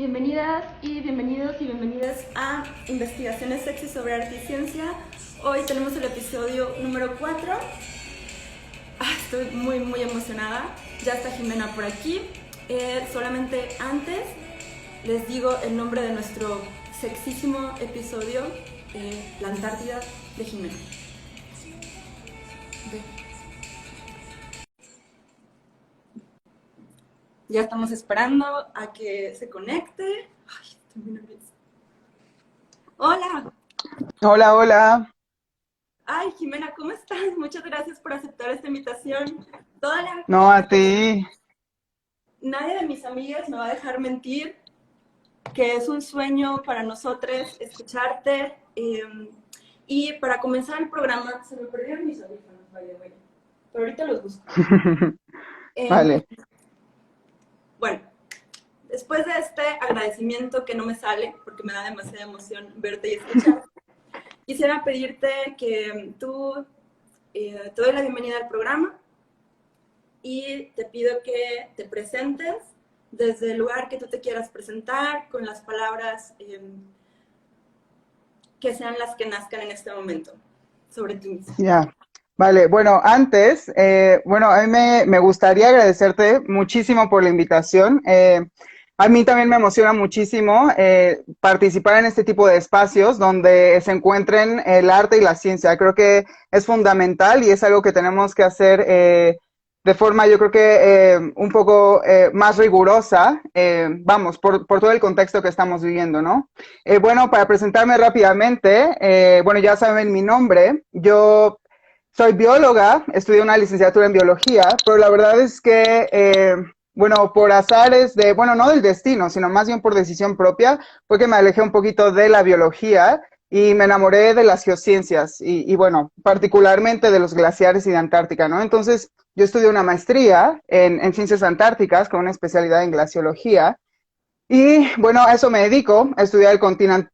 Bienvenidas y bienvenidos y bienvenidas a Investigaciones Sexy sobre Arte y Ciencia. Hoy tenemos el episodio número 4. Estoy muy emocionada. Ya está Jimena por aquí. Solamente antes les digo el nombre de nuestro sexísimo episodio, La Antártida de Jimena. Ya estamos esperando a que se conecte. Ay, estoy muy nerviosa. Hola. Hola. Ay, Jimena, ¿cómo estás? Muchas gracias por aceptar esta invitación. No, a ti. Nadie de mis amigas me va a dejar mentir que es un sueño para nosotros escucharte. Y para comenzar el programa, se me perdieron mis audífonos, vaya. Pero ahorita los busco. Vale. Bueno, después de este agradecimiento que no me sale, porque me da demasiada emoción verte y escucharte, quisiera pedirte que tú te doy la bienvenida al programa y te pido que te presentes desde el lugar que tú te quieras presentar, con las palabras que sean las que nazcan en este momento sobre ti mismo. Ya. Vale, bueno, antes, a mí me gustaría agradecerte muchísimo por la invitación. A mí también me emociona muchísimo participar en este tipo de espacios donde se encuentren el arte y la ciencia. Creo que es fundamental y es algo que tenemos que hacer de forma, yo creo que un poco más rigurosa, vamos, por todo el contexto que estamos viviendo, ¿no? Bueno, para presentarme rápidamente, ya saben mi nombre. Yo soy bióloga, estudié una licenciatura en biología, pero la verdad es que, por azares de, no del destino, sino más bien por decisión propia, fue que me alejé un poquito de la biología y me enamoré de las geociencias y particularmente de los glaciares y de Antártica, ¿no? Entonces, yo estudié una maestría en ciencias antárticas con una especialidad en glaciología. Y bueno, a eso me dedico, a estudiar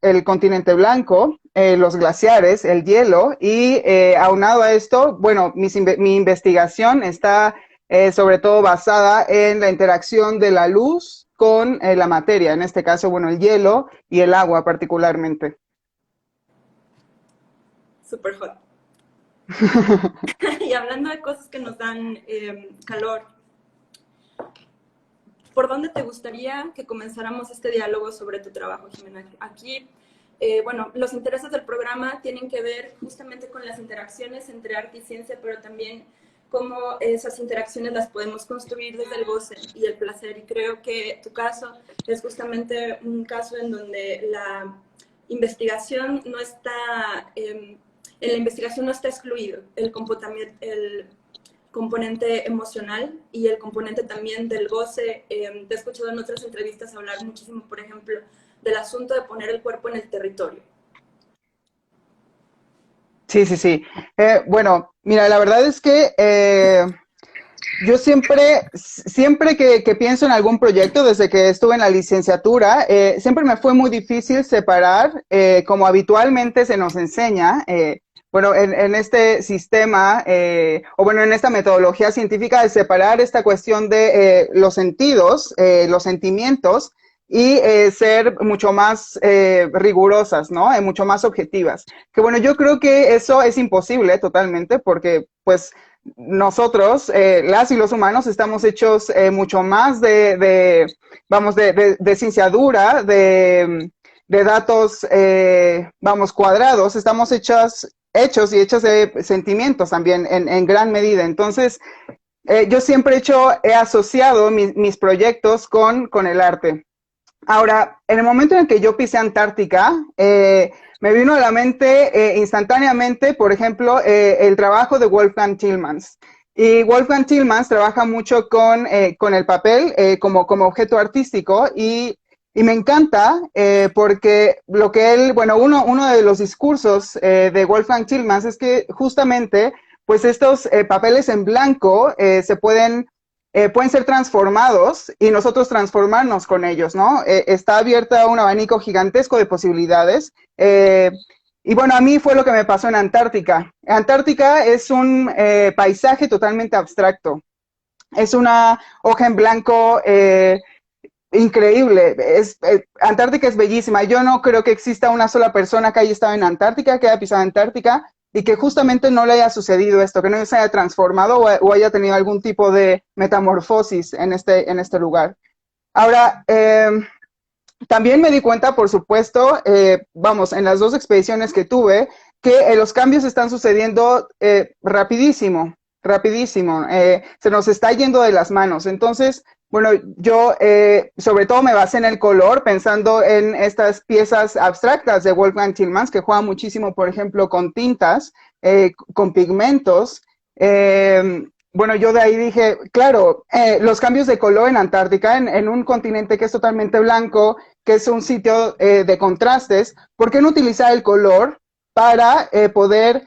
el continente blanco, los glaciares, el hielo, y aunado a esto, mi investigación está sobre todo basada en la interacción de la luz con la materia, en este caso, el hielo y el agua particularmente. Super hot. Y hablando de cosas que nos dan calor, ¿por dónde te gustaría que comenzáramos este diálogo sobre tu trabajo, Jimena? Aquí, los intereses del programa tienen que ver justamente con las interacciones entre arte y ciencia, pero también cómo esas interacciones las podemos construir desde el goce y el placer. Y creo que tu caso es justamente un caso en donde la investigación no está, en la investigación no está excluido el componente emocional y el componente también del goce. Te he escuchado en otras entrevistas hablar muchísimo, por ejemplo, del asunto de poner el cuerpo en el territorio. Sí. Mira, la verdad es que yo siempre que pienso en algún proyecto, desde que estuve en la licenciatura, siempre me fue muy difícil separar, como habitualmente se nos enseña, en este sistema, en esta metodología científica, de separar esta cuestión de los sentidos, los sentimientos, y ser mucho más rigurosas, ¿no? Mucho más objetivas. Que yo creo que eso es imposible totalmente, porque pues nosotros, las y los humanos, estamos hechos mucho más de ciencia dura, de datos, cuadrados, estamos hechos y hechos de sentimientos también en gran medida. Entonces, yo siempre he asociado mis proyectos con el arte. Ahora, en el momento en que yo pisé Antártica, me vino a la mente instantáneamente, por ejemplo, el trabajo de Wolfgang Tillmans. Y Wolfgang Tillmans trabaja mucho con el papel como objeto artístico y me encanta porque lo que él, uno de los discursos de Wolfgang Tillmans es que justamente pues estos papeles en blanco pueden ser transformados y nosotros transformarnos con ellos, ¿no? Está abierta un abanico gigantesco de posibilidades. A mí fue lo que me pasó en Antártica. Antártica es un paisaje totalmente abstracto. Es una hoja en blanco increíble. Antártica es bellísima. Yo no creo que exista una sola persona que haya estado en Antártica, que haya pisado Antártica y que justamente no le haya sucedido esto, que no se haya transformado o haya tenido algún tipo de metamorfosis en este lugar. Ahora, también me di cuenta, por supuesto, vamos, en las dos expediciones que tuve, que los cambios están sucediendo rapidísimo, rapidísimo. Se nos está yendo de las manos. Entonces, bueno, yo sobre todo me basé en el color, pensando en estas piezas abstractas de Wolfgang Tillmans, que juega muchísimo, por ejemplo, con tintas, con pigmentos. Bueno, yo de ahí dije, claro, los cambios de color en Antártica, en un continente que es totalmente blanco, que es un sitio de contrastes, ¿por qué no utilizar el color para poder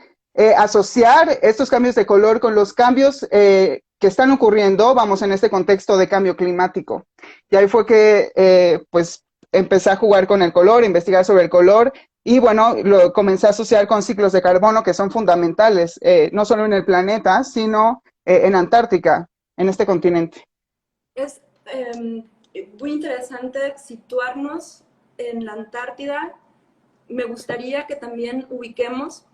asociar estos cambios de color con los cambios que están ocurriendo, vamos, en este contexto de cambio climático? Y ahí fue que, pues, empecé a jugar con el color, investigar sobre el color, y bueno, lo comencé a asociar con ciclos de carbono que son fundamentales, no solo en el planeta, sino en Antártica, en este continente. Es muy interesante situarnos en la Antártida. Me gustaría que también ubiquemos,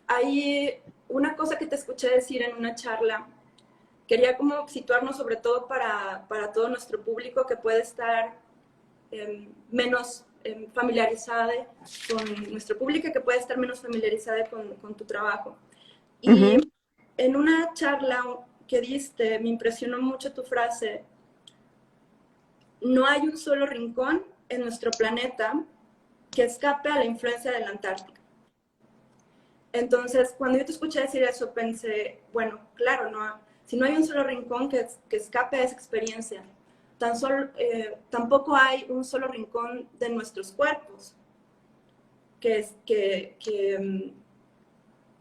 hay una cosa que te escuché decir en una charla, quería como situarnos sobre todo para todo nuestro público que puede estar menos familiarizada con nuestro público, que puede estar menos familiarizada con tu trabajo. Y en una charla que diste, me impresionó mucho tu frase: no hay un solo rincón en nuestro planeta que escape a la influencia de la Antártica. Entonces, cuando yo te escuché decir eso, pensé, bueno, claro, no, si no hay un solo rincón que escape a esa experiencia, tampoco hay un solo rincón de nuestros cuerpos que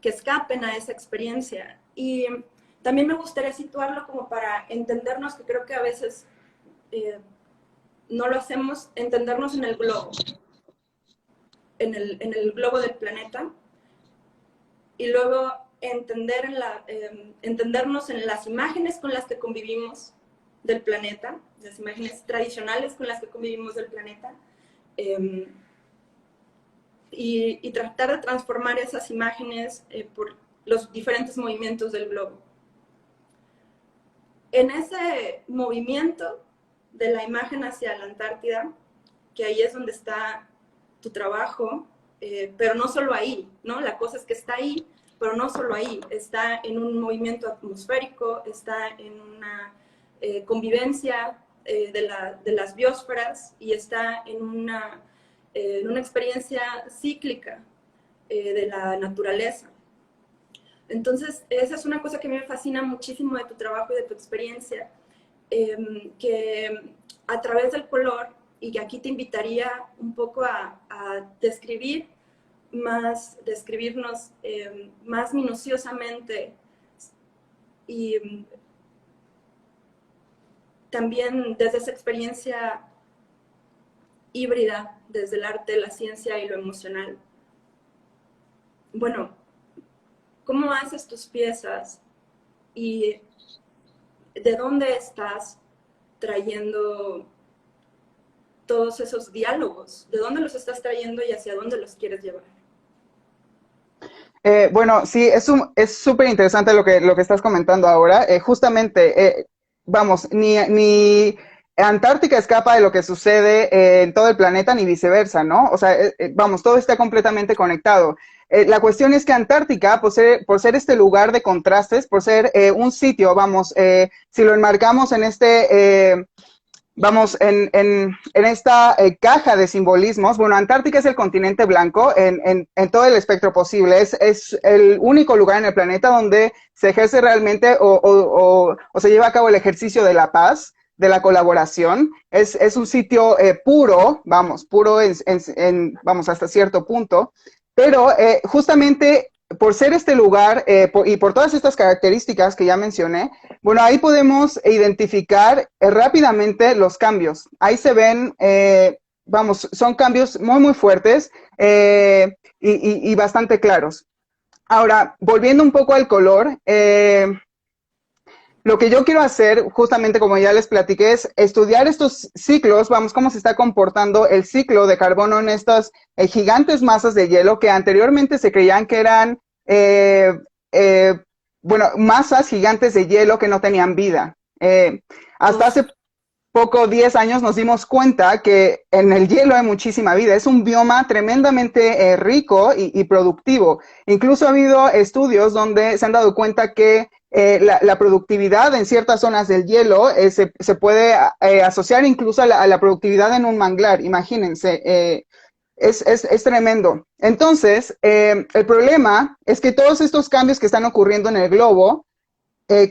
escapen a esa experiencia. Y también me gustaría situarlo como para entendernos, que creo que a veces no lo hacemos, entendernos en el globo, en el globo del planeta, y luego entendernos en las imágenes con las que convivimos del planeta, las imágenes tradicionales con las que convivimos del planeta, y tratar de transformar esas imágenes por los diferentes movimientos del globo. En ese movimiento de la imagen hacia la Antártida, que ahí es donde está tu trabajo, pero no solo ahí, ¿no? La cosa es que está ahí, pero no solo ahí, está en un movimiento atmosférico, está en una convivencia de las biosferas, y está en una experiencia cíclica de la naturaleza. Entonces, esa es una cosa que a mí me fascina muchísimo de tu trabajo y de tu experiencia, que a través del color, y que aquí te invitaría un poco a describirnos más minuciosamente, y también desde esa experiencia híbrida, desde el arte, la ciencia y lo emocional. Bueno, ¿cómo haces tus piezas y de dónde estás trayendo todos esos diálogos? ¿De dónde los estás trayendo y hacia dónde los quieres llevar? Bueno, sí, es súper interesante lo que estás comentando ahora. Justamente, vamos, ni Antártica escapa de lo que sucede en todo el planeta, ni viceversa, ¿no? O sea, vamos, todo está completamente conectado. La cuestión es que Antártica, por ser este lugar de contrastes, por ser un sitio, vamos, si lo enmarcamos en vamos, en esta caja de simbolismos, bueno, Antártica es el continente blanco en todo el espectro posible. Es el único lugar en el planeta donde se ejerce realmente o se lleva a cabo el ejercicio de la paz, de la colaboración. Es un sitio puro, vamos, puro vamos, hasta cierto punto, pero justamente por ser este lugar y por todas estas características que ya mencioné, bueno, ahí podemos identificar rápidamente los cambios. Ahí se ven, vamos, son cambios muy, muy fuertes y bastante claros. Ahora, volviendo un poco al color, lo que yo quiero hacer, justamente como ya les platiqué, es estudiar estos ciclos, vamos, cómo se está comportando el ciclo de carbono en estas gigantes masas de hielo que anteriormente se creían que eran, eh, bueno, masas gigantes de hielo que no tenían vida. Hasta Uf, hace poco, 10 años, nos dimos cuenta que en el hielo hay muchísima vida. Es un bioma tremendamente rico y productivo. Incluso ha habido estudios donde se han dado cuenta que la productividad en ciertas zonas del hielo se puede asociar incluso a la productividad en un manglar. Imagínense, es tremendo. Entonces, el problema es que todos estos cambios que están ocurriendo en el globo,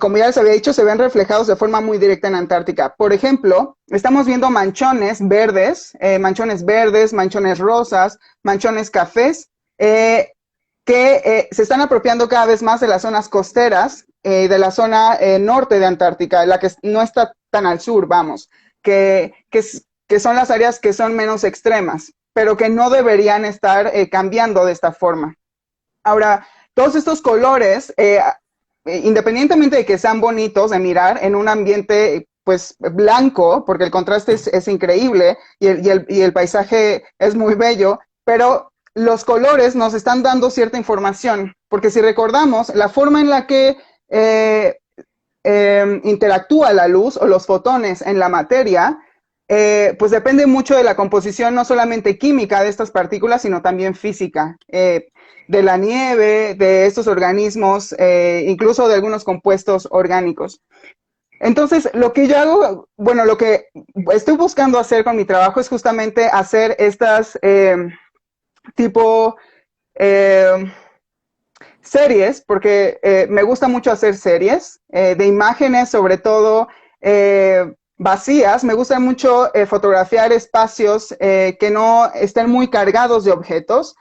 como ya les había dicho, se ven reflejados de forma muy directa en Antártica. Por ejemplo, estamos viendo manchones verdes, manchones rosas, manchones cafés, que se están apropiando cada vez más de las zonas costeras, de la zona norte de Antártica, la que no está tan al sur, vamos, que son las áreas que son menos extremas, pero que no deberían estar cambiando de esta forma. Ahora, todos estos colores, independientemente de que sean bonitos de mirar en un ambiente pues blanco, porque el contraste es increíble y el paisaje es muy bello, pero los colores nos están dando cierta información, porque si recordamos, la forma en la que interactúa la luz o los fotones en la materia, pues depende mucho de la composición, no solamente química de estas partículas, sino también física, de la nieve, de estos organismos, incluso de algunos compuestos orgánicos. Entonces, lo que yo hago, bueno, lo que estoy buscando hacer con mi trabajo es justamente hacer estas tipo eh, series, porque me gusta mucho hacer series de imágenes, sobre todo vacías. Me gusta mucho fotografiar espacios que no estén muy cargados de objetos.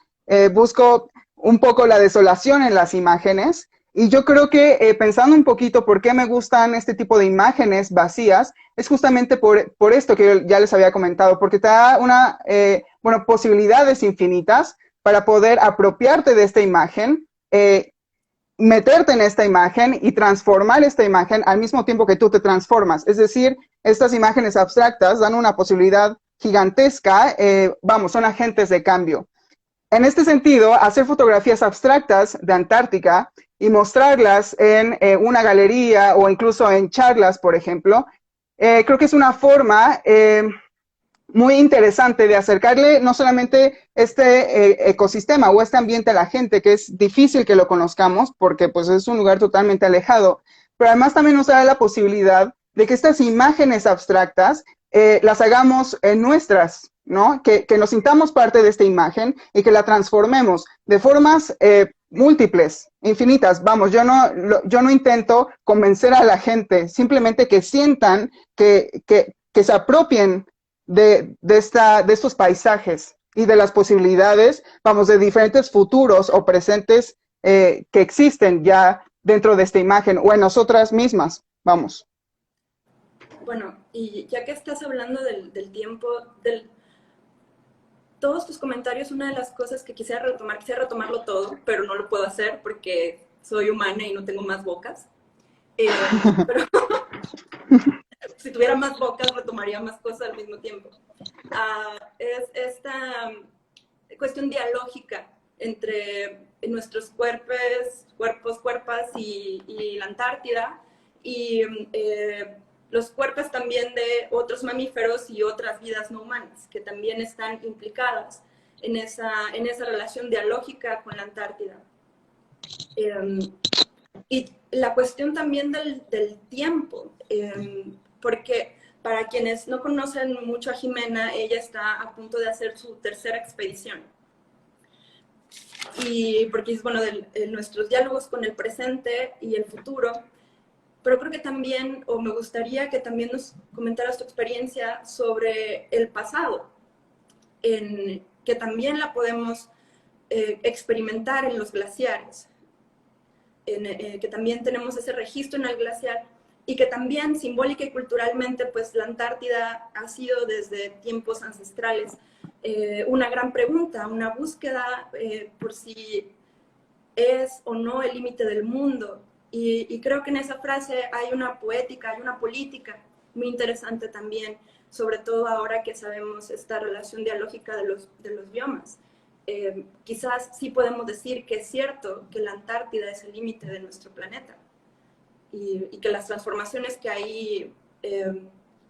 Busco un poco la desolación en las imágenes. Y yo creo que pensando un poquito por qué me gustan este tipo de imágenes vacías, es justamente por esto que ya les había comentado, porque te da bueno, posibilidades infinitas para poder apropiarte de esta imagen, meterte en esta imagen y transformar esta imagen al mismo tiempo que tú te transformas. Es decir, estas imágenes abstractas dan una posibilidad gigantesca, vamos, son agentes de cambio. En este sentido, hacer fotografías abstractas de Antártica y mostrarlas en una galería o incluso en charlas, por ejemplo, creo que es una forma muy interesante de acercarle no solamente este ecosistema o este ambiente a la gente, que es difícil que lo conozcamos porque pues es un lugar totalmente alejado, pero además también nos da la posibilidad de que estas imágenes abstractas las hagamos nuestras, ¿no? Que nos sintamos parte de esta imagen y que la transformemos de formas múltiples, infinitas. Vamos, yo no intento convencer a la gente, simplemente que sientan que se apropien de estos paisajes y de las posibilidades, vamos, de diferentes futuros o presentes que existen ya dentro de esta imagen o en nosotras mismas, vamos. bueno, y ya que estás hablando del tiempo, todos tus comentarios, una de las cosas que quisiera retomarlo todo, pero no lo puedo hacer porque soy humana y no tengo más bocas. Pero si tuviera más bocas, retomaría más cosas al mismo tiempo. Es esta cuestión dialógica entre nuestros cuerpas y la Antártida, y los cuerpos también de otros mamíferos y otras vidas no humanas, que también están implicadas en esa relación dialógica con la Antártida. Y la cuestión también del tiempo, porque para quienes no conocen mucho a Jimena, ella está a punto de hacer su tercera expedición. Y porque es bueno, nuestros diálogos con el presente y el futuro, pero creo que también, o me gustaría que también nos comentaras tu experiencia sobre el pasado, que también la podemos experimentar en los glaciares, que también tenemos ese registro en el glaciar y que también simbólica y culturalmente, pues la Antártida ha sido desde tiempos ancestrales una gran pregunta, una búsqueda por si es o no el límite del mundo. Y creo que en esa frase hay una poética, hay una política muy interesante también, sobre todo ahora que sabemos esta relación dialógica de los biomas. Quizás sí podemos decir que es cierto que la Antártida es el límite de nuestro planeta y que las transformaciones que ahí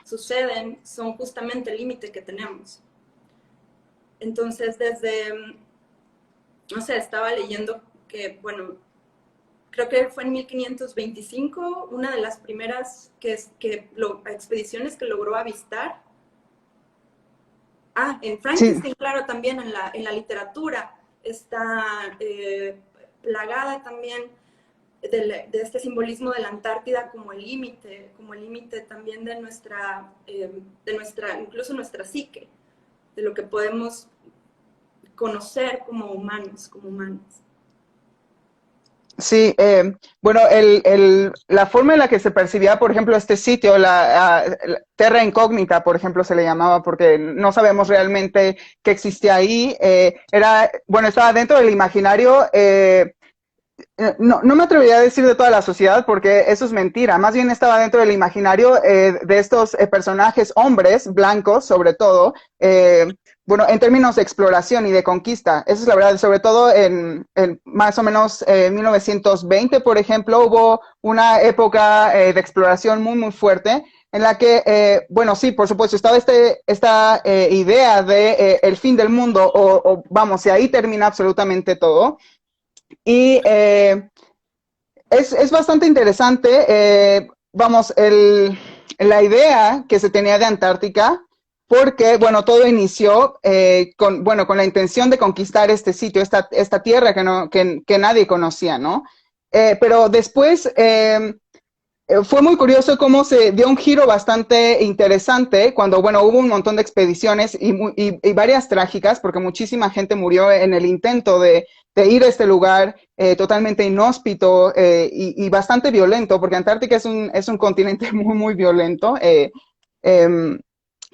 suceden son justamente el límite que tenemos. Entonces, no sé, estaba leyendo que, bueno, creo que fue en 1525, una de las primeras expediciones que logró avistar. En Sí, Frankenstein, claro, también en la literatura está plagada también de este simbolismo de la Antártida como el límite también incluso nuestra psique, de lo que podemos conocer como humanos, como humanos. sí, bueno, la forma en la que se percibía, por ejemplo, este sitio, la Terra Incógnita, por ejemplo, se le llamaba porque no sabemos realmente qué existía ahí, bueno, estaba dentro del imaginario, no me atrevería a decir de toda la sociedad porque eso es mentira, más bien estaba dentro del imaginario de estos personajes hombres, blancos sobre todo, bueno, en términos de exploración y de conquista, eso es la verdad, sobre todo en más o menos 1920, por ejemplo, hubo una época de exploración muy, muy fuerte en la que, bueno, sí, por supuesto, estaba esta idea de el fin del mundo o vamos, y ahí termina absolutamente todo. Y es bastante interesante, vamos, la idea que se tenía de Antártica, porque, bueno, todo inició bueno, con la intención de conquistar este sitio, esta tierra que nadie conocía, ¿no? Pero después fue muy curioso cómo se dio un giro bastante interesante cuando, bueno, hubo un montón de expediciones y varias trágicas, porque muchísima gente murió en el intento de ir a este lugar totalmente inhóspito y bastante violento, porque Antártica es un continente muy, muy violento. Eh,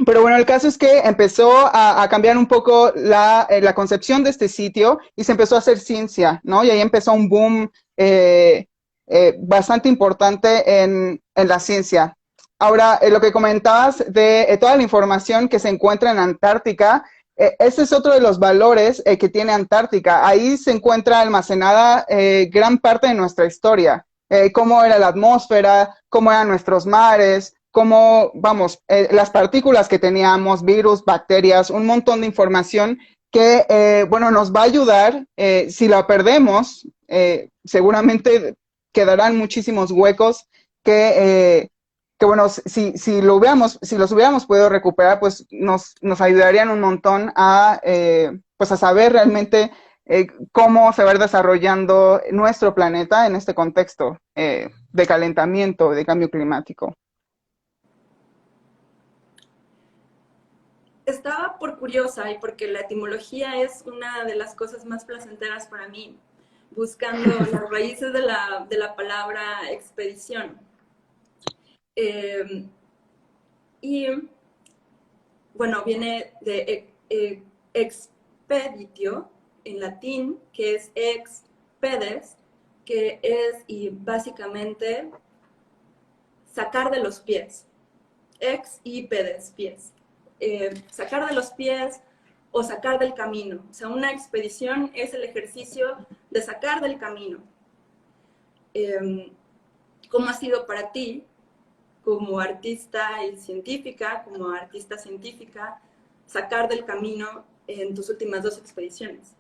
pero bueno, el caso es que empezó a cambiar un poco la concepción de este sitio y se empezó a hacer ciencia, ¿no? Y ahí empezó un boom bastante importante en la ciencia. Ahora, lo que comentabas de toda la información que se encuentra en Antártica, ese es otro de los valores que tiene Antártica. Ahí se encuentra almacenada gran parte de nuestra historia, cómo era la atmósfera, cómo eran nuestros mares, cómo, vamos, las partículas que teníamos, virus, bacterias, un montón de información que, bueno, nos va a ayudar. Si la perdemos, seguramente quedarán muchísimos huecos que bueno, si los hubiéramos podido recuperar, pues nos ayudarían un montón pues a saber realmente cómo se va a ir desarrollando nuestro planeta en este contexto de calentamiento, de cambio climático. Estaba por curiosa y porque la etimología es una de las cosas más placenteras para mí, buscando las raíces de la palabra expedición. Y bueno, viene de expeditio en latín, que es expedes, que es y básicamente sacar de los pies. Ex y pedes, pies. Sacar de los pies o sacar del camino. O sea, una expedición es el ejercicio de sacar del camino. ¿Cómo ha sido para ti, como artista y científica, como artista científica, sacar del camino en tus últimas dos expediciones?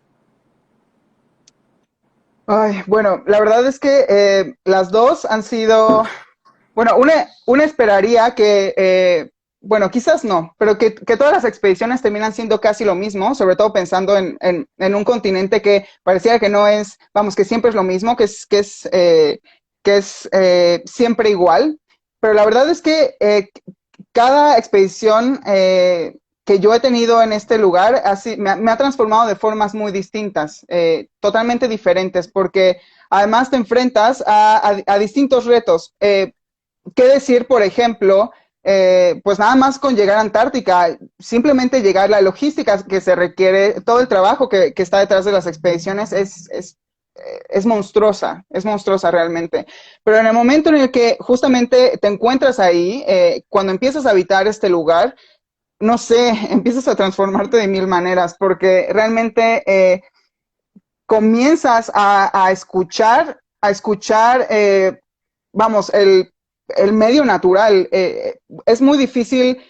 Ay, bueno, la verdad es que las dos han sido, bueno, una esperaría que, bueno, quizás no, pero que todas las expediciones terminan siendo casi lo mismo, sobre todo pensando en un continente que pareciera que no es, vamos, que siempre es lo mismo, que es siempre igual. Pero la verdad es que cada expedición que yo he tenido en este lugar me ha transformado de formas muy distintas, totalmente diferentes, porque además te enfrentas a distintos retos. ¿Qué decir, por ejemplo? Pues nada más con llegar a Antártica, simplemente llegar, la logística que se requiere, todo el trabajo que está detrás de las expediciones es monstruosa realmente. Pero en el momento en el que justamente te encuentras ahí, cuando empiezas a habitar este lugar, no sé, empiezas a transformarte de mil maneras, porque realmente comienzas a escuchar, vamos, el medio natural. Es muy difícil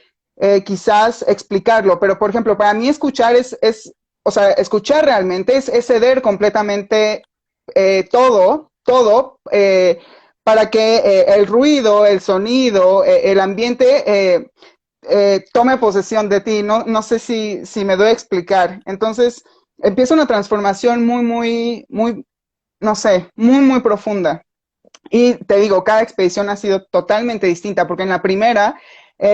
quizás explicarlo, pero por ejemplo, para mí escuchar o sea, escuchar realmente es ceder completamente todo, para que el ruido, el sonido, el ambiente tome posesión de ti. No sé si me doy a explicar. Entonces, empieza una transformación muy, no sé, muy profunda. Y te digo, cada expedición ha sido totalmente distinta, porque en la primera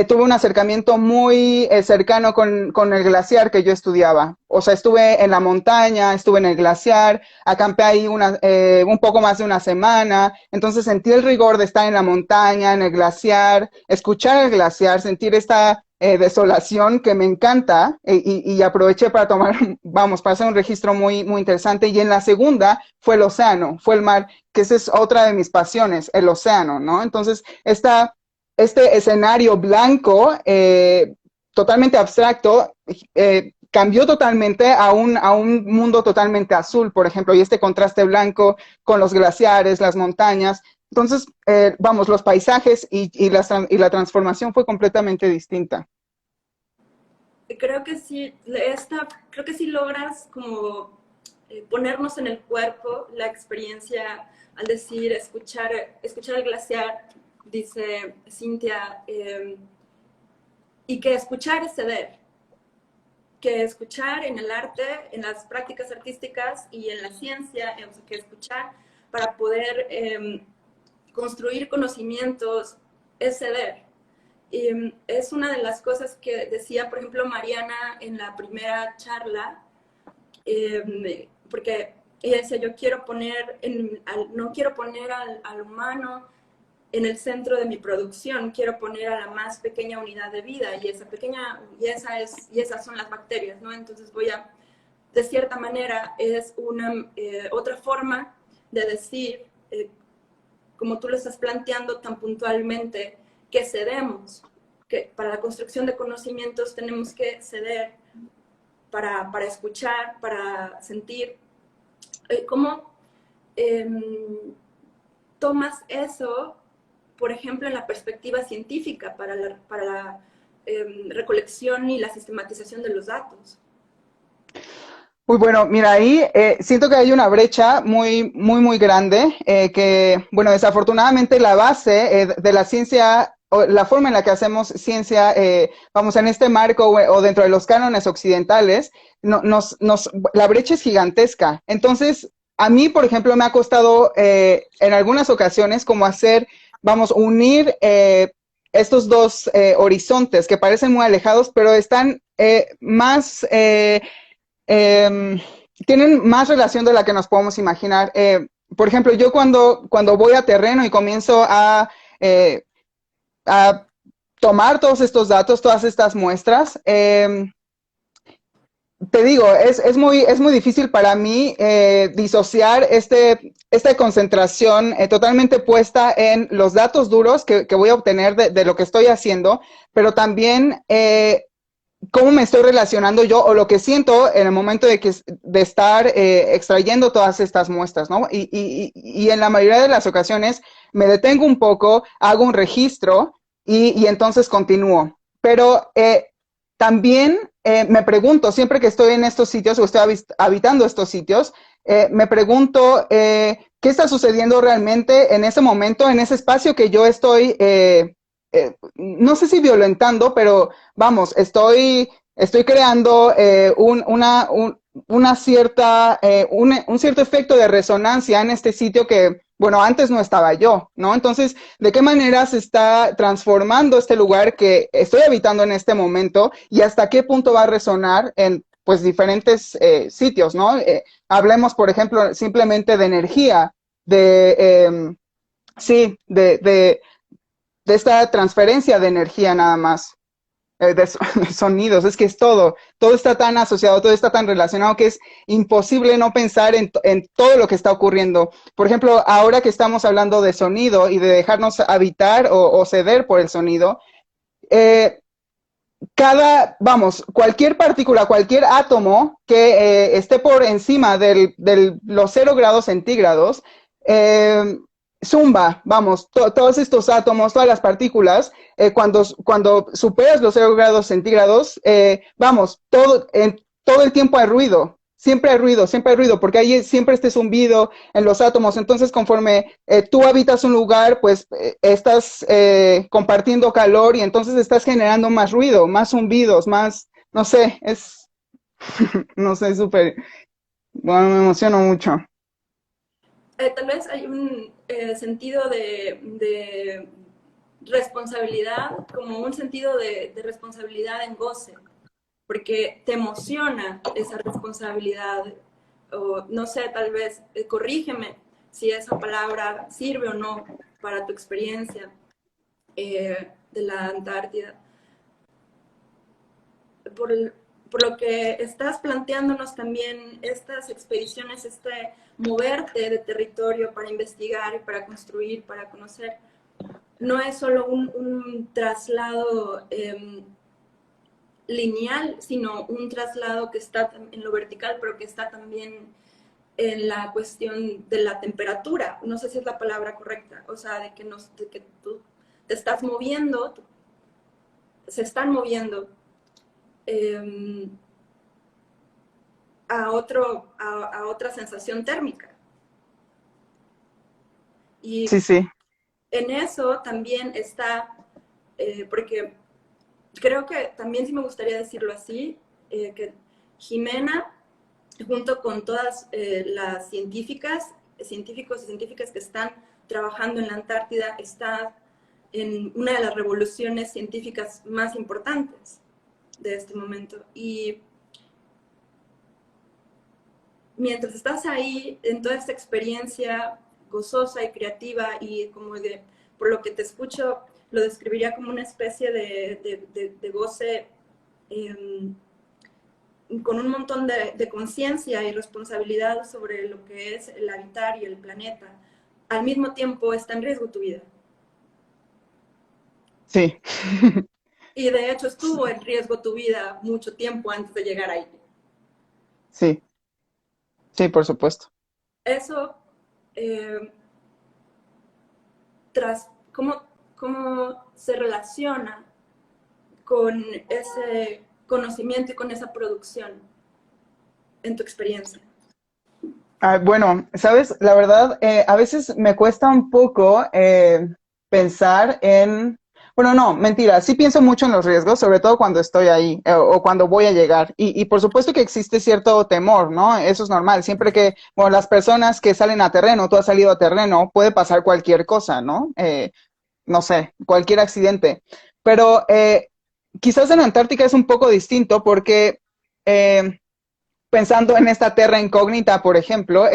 tuve un acercamiento muy cercano con el glaciar que yo estudiaba. O sea, estuve en la montaña, estuve en el glaciar, acampé ahí un poco más de una semana, entonces sentí el rigor de estar en la montaña, en el glaciar, escuchar el glaciar, sentir esta desolación que me encanta, y aproveché para tomar, vamos, para hacer un registro muy interesante. Y en la segunda fue el océano, fue el mar, que esa es otra de mis pasiones, el océano, ¿no? Entonces, este escenario blanco, totalmente abstracto, cambió totalmente a un mundo totalmente azul, por ejemplo, y este contraste blanco con los glaciares, las montañas. Entonces, vamos, los paisajes y la transformación fue completamente distinta. Creo que sí, creo que sí logras como ponernos en el cuerpo la experiencia al decir escuchar el glaciar, dice Cintia, y que escuchar es ceder, que escuchar en el arte, en las prácticas artísticas y en la ciencia, que escuchar para poder construir conocimientos es ceder. Y es una de las cosas que decía, por ejemplo, Mariana en la primera charla, porque ella decía, yo quiero poner, no quiero poner al humano en el centro de mi producción, quiero poner a la más pequeña unidad de vida, y esas son las bacterias, ¿no? Entonces de cierta manera, es otra forma de decir, como tú lo estás planteando tan puntualmente, que cedemos, que para la construcción de conocimientos tenemos que ceder para escuchar, para sentir. ¿Cómo eh, tomas eso, por ejemplo, en la perspectiva científica para la recolección y la sistematización de los datos? Muy bueno, mira, ahí siento que hay una brecha muy grande, que, bueno, desafortunadamente la base de la ciencia, o la forma en la que hacemos ciencia, vamos, en este marco o dentro de los cánones occidentales, la brecha es gigantesca. Entonces, a mí, por ejemplo, me ha costado en algunas ocasiones como vamos, unir estos dos horizontes que parecen muy alejados, pero están más... eh, tienen más relación de la que nos podemos imaginar. Por ejemplo, yo cuando voy a terreno y comienzo a tomar todos estos datos, todas estas muestras, te digo, es muy difícil para mí disociar esta concentración totalmente puesta en los datos duros que voy a obtener de lo que estoy haciendo, pero también cómo me estoy relacionando yo o lo que siento en el momento de estar extrayendo todas estas muestras, ¿no? Y en la mayoría de las ocasiones me detengo un poco, hago un registro y entonces continúo. Pero también me pregunto, siempre que estoy en estos sitios o estoy habitando estos sitios, me pregunto qué está sucediendo realmente en ese momento, en ese espacio que yo estoy no sé si violentando, pero vamos, estoy creando un cierto efecto de resonancia en este sitio que, bueno, antes no estaba yo, ¿no? Entonces, ¿de qué manera se está transformando este lugar que estoy habitando en este momento y hasta qué punto va a resonar en, pues, diferentes sitios, ¿no? Hablemos, por ejemplo, simplemente de energía, sí, de esta transferencia de energía nada más. de sonidos, es que es todo está tan asociado, todo está tan relacionado que es imposible no pensar en todo lo que está ocurriendo. Por ejemplo, ahora que estamos hablando de sonido y de dejarnos habitar o ceder por el sonido, eh, cualquier partícula, cualquier átomo que esté por encima de los 0 grados centígrados, eh, zumba, todos estos átomos, todas las partículas, cuando superas los 0 grados centígrados, todo el tiempo siempre hay ruido, porque ahí siempre este zumbido en los átomos. Entonces, conforme tú habitas un lugar, pues estás compartiendo calor y entonces estás generando más ruido, más zumbidos, más, no sé, no sé, súper, bueno, me emociono mucho. Tal vez hay un sentido de responsabilidad, como un sentido de responsabilidad en goce, porque te emociona esa responsabilidad, o no sé, tal vez, corrígeme si esa palabra sirve o no para tu experiencia de la Antártida. Por, por lo que estás planteándonos también estas expediciones, este moverte de territorio para investigar y para construir, para conocer, no es solo un traslado lineal, sino un traslado que está en lo vertical, pero que está también en la cuestión de la temperatura. No sé si es la palabra correcta, o sea, de que tú te estás moviendo, se están moviendo eh, a otra sensación térmica. Y Sí, sí. en eso también está, porque creo que también sí me gustaría decirlo así, que Jimena, junto con todas las científicos y científicas que están trabajando en la Antártida, está en una de las revoluciones científicas más importantes de este momento. Y mientras estás ahí, en toda esta experiencia gozosa y creativa y como por lo que te escucho, lo describiría como una especie de goce eh, con un montón de conciencia y responsabilidad sobre lo que es el habitar y el planeta. Al mismo tiempo está en riesgo tu vida. Sí, Y de hecho estuvo en riesgo tu vida mucho tiempo antes de llegar ahí. sí, sí, por supuesto. Eso eh, tras cómo se relaciona con ese conocimiento y con esa producción en tu experiencia. Bueno, sabes, la verdad, a veces me cuesta un poco pensar bueno, no, mentira, sí pienso mucho en los riesgos, sobre todo cuando estoy ahí o cuando voy a llegar. Y por supuesto que existe cierto temor, ¿no? Eso es normal. Siempre que, bueno, las personas que salen a terreno, tú has salido a terreno, puede pasar cualquier cosa, ¿no? No sé, cualquier accidente. Pero quizás en Antártica es un poco distinto porque eh, pensando en esta terra incógnita, por ejemplo,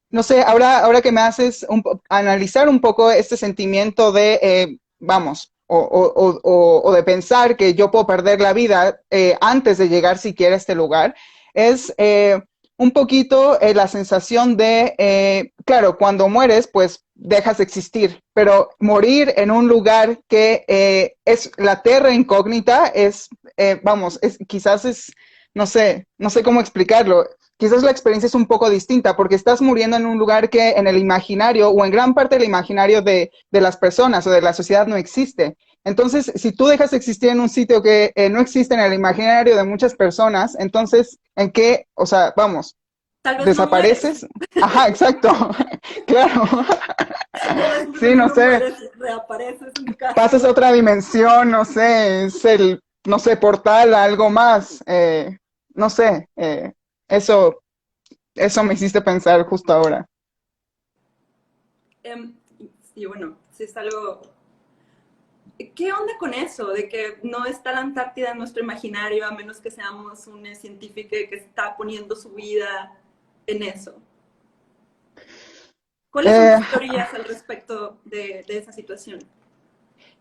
no sé, ahora que me haces analizar un poco este sentimiento de, o de pensar que yo puedo perder la vida antes de llegar siquiera a este lugar, es un poquito la sensación de, claro, cuando mueres, pues dejas de existir, pero morir en un lugar que es la terra incógnita quizás es no sé cómo explicarlo. Quizás la experiencia es un poco distinta porque estás muriendo en un lugar que en el imaginario o en gran parte del imaginario de las personas o de la sociedad no existe. Entonces, si tú dejas de existir en un sitio que no existe en el imaginario de muchas personas, entonces, ¿en qué? O sea, Tal vez no mueres. ¿desapareces? Ajá, exacto. Claro. Tal vez Sí, simplemente no no sé. mueres y reapareces en tu casa. Pasas a otra dimensión, no sé, es no sé, portal a algo más. No sé, eso, eso me hiciste pensar justo ahora. Um, y bueno, si es algo... ¿Qué onda con eso? De que no está la Antártida en nuestro imaginario a menos que seamos un científico que está poniendo su vida en eso. ¿Cuáles son Eh, tus teorías al respecto de esa situación?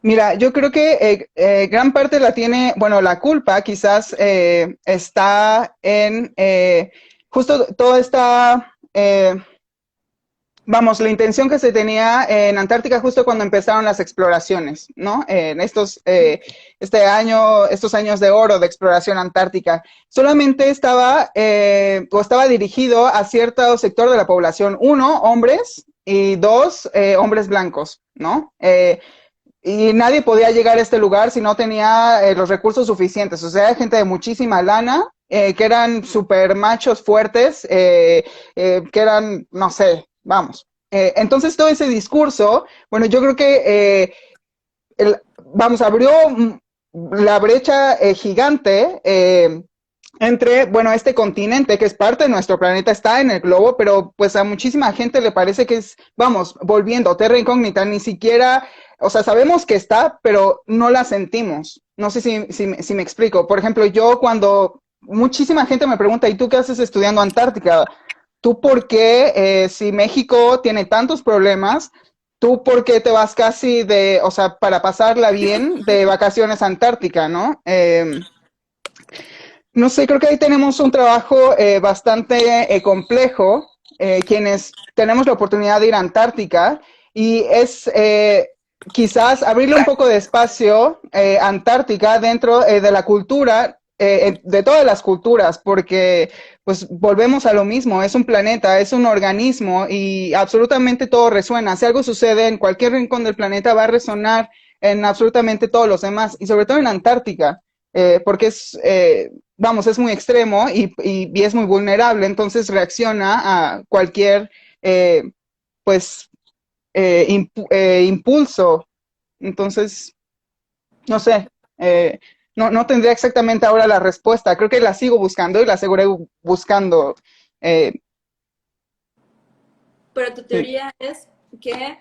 Mira, yo creo que gran parte la tiene, bueno, la culpa quizás está en justo toda esta, vamos, la intención que se tenía en Antártica justo cuando empezaron las exploraciones, ¿no? En estos años de oro de exploración antártica, solamente estaba, o estaba dirigido a cierto sector de la población, uno, hombres, y dos, hombres blancos, ¿no? Y nadie podía llegar a este lugar si no tenía los recursos suficientes. O sea, hay gente de muchísima lana, que eran super machos fuertes, que eran, no sé, vamos. Entonces todo ese discurso, bueno, yo creo que, vamos, abrió la brecha gigante entre, bueno, este continente que es parte de nuestro planeta, está en el globo, pero pues a muchísima gente le parece que es, vamos, volviendo, terra incógnita, ni siquiera, o sea, sabemos que está, pero no la sentimos. No sé si me explico. Por ejemplo, yo cuando muchísima gente me pregunta, ¿y tú qué haces estudiando Antártica? ¿Tú por qué, si México tiene tantos problemas, tú por qué te vas casi de, o sea, para pasarla bien de vacaciones a Antártica, ¿no? No sé, creo que ahí tenemos un trabajo bastante complejo, quienes tenemos la oportunidad de ir a Antártica, y es quizás abrirle un poco de espacio a Antártica dentro de la cultura, de todas las culturas, porque pues volvemos a lo mismo, es un planeta, es un organismo y absolutamente todo resuena. Si algo sucede en cualquier rincón del planeta va a resonar en absolutamente todos los demás, y sobre todo en Antártica, porque es, vamos, es muy extremo y es muy vulnerable, entonces reacciona a cualquier, eh, pues, impulso. Entonces, no sé, no tendría exactamente ahora la respuesta. Creo que la sigo buscando y la seguiré buscando. Eh, Pero tu sí. teoría es que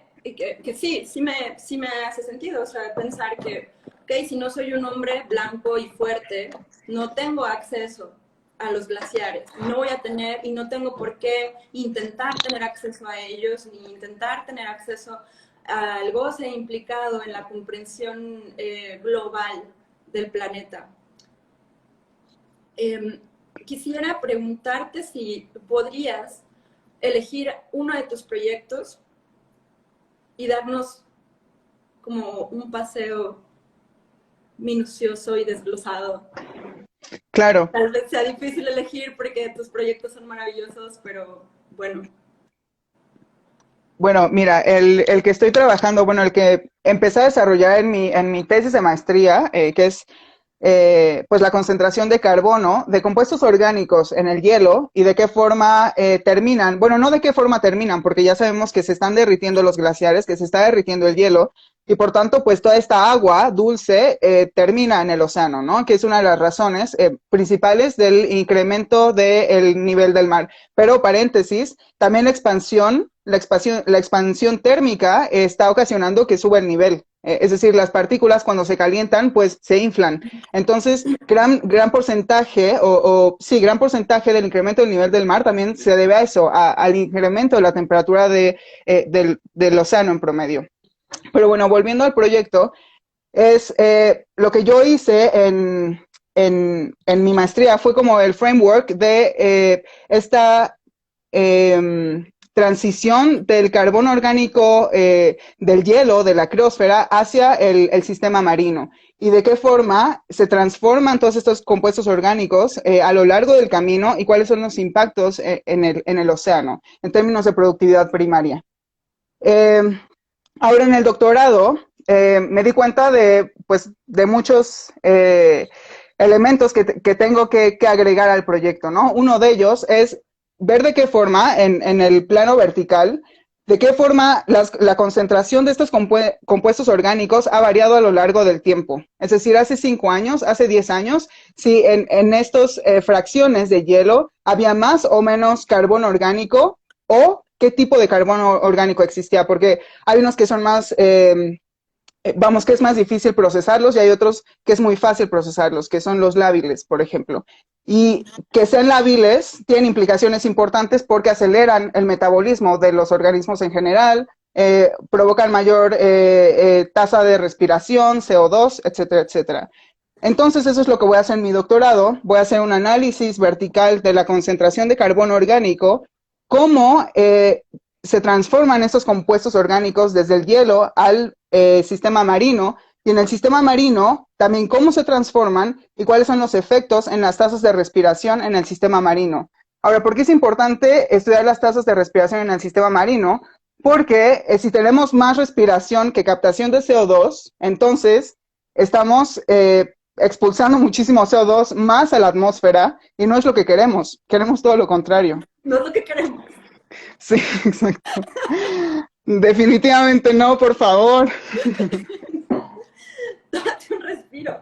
sí, sí me hace sentido, o sea, pensar que, ok, si no soy un hombre blanco y fuerte, no tengo acceso a los glaciares, no voy a tener y no tengo por qué intentar tener acceso a ellos, ni intentar tener acceso al goce implicado en la comprensión global del planeta. Eh, Quisiera preguntarte si podrías elegir uno de tus proyectos y darnos como un paseo minucioso y desglosado. Claro. Tal vez sea difícil elegir porque tus proyectos son maravillosos, pero bueno. Bueno, mira, el que estoy trabajando, bueno, el que empecé a desarrollar en mi tesis de maestría, que es pues la concentración de carbono de compuestos orgánicos en el hielo y de qué forma terminan, bueno, no de qué forma terminan, porque ya sabemos que se están derritiendo los glaciares, que se está derritiendo el hielo, y por tanto, pues toda esta agua dulce termina en el océano, ¿no? Que es una de las razones principales del incremento del nivel del mar. Pero, paréntesis, también la expansión térmica está ocasionando que suba el nivel. Es decir, las partículas cuando se calientan, pues se inflan. Entonces, gran porcentaje, sí, gran porcentaje del incremento del nivel del mar también se debe a eso, al incremento de la temperatura del océano en promedio. Pero bueno, volviendo al proyecto, es lo que yo hice en mi maestría fue como el framework de esta transición del carbono orgánico del hielo, de la criosfera, hacia el sistema marino. Y de qué forma se transforman todos estos compuestos orgánicos a lo largo del camino y cuáles son los impactos en el océano, en términos de productividad primaria. Eh, Ahora en el doctorado me di cuenta de, pues, de muchos elementos que tengo que agregar al proyecto, ¿no? Uno de ellos es ver de qué forma, en el plano vertical, de qué forma la concentración de estos compuestos orgánicos ha variado a lo largo del tiempo. Es decir, hace 5 años, hace 10 años, si en estas fracciones de hielo había más o menos carbono orgánico o qué tipo de carbono orgánico existía, porque hay unos que son más, vamos, que es más difícil procesarlos y hay otros que es muy fácil procesarlos, que son los lábiles, por ejemplo. Y que sean lábiles tienen implicaciones importantes porque aceleran el metabolismo de los organismos en general, provocan mayor tasa de respiración, CO2, etcétera, etcétera. Entonces, eso es lo que voy a hacer en mi doctorado. Voy a hacer un análisis vertical de la concentración de carbono orgánico, cómo se transforman estos compuestos orgánicos desde el hielo al sistema marino, y en el sistema marino también cómo se transforman y cuáles son los efectos en las tasas de respiración en el sistema marino. Ahora, ¿por qué es importante estudiar las tasas de respiración en el sistema marino? Porque si tenemos más respiración que captación de CO2, entonces estamos expulsando muchísimo CO2 más a la atmósfera y no es lo que queremos todo lo contrario. No es lo que queremos. Sí, exacto. Definitivamente no, por favor. Tómate un respiro.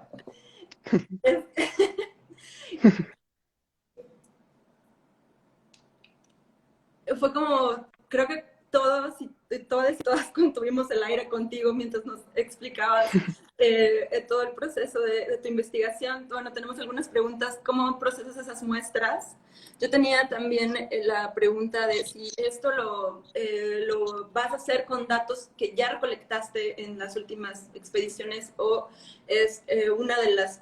Fue como, creo que todos y todas contuvimos el aire contigo mientras nos explicabas todo el proceso de tu investigación. Bueno, tenemos algunas preguntas. ¿Cómo procesas esas muestras? Yo tenía también la pregunta de si esto lo vas a hacer con datos que ya recolectaste en las últimas expediciones o es uno de los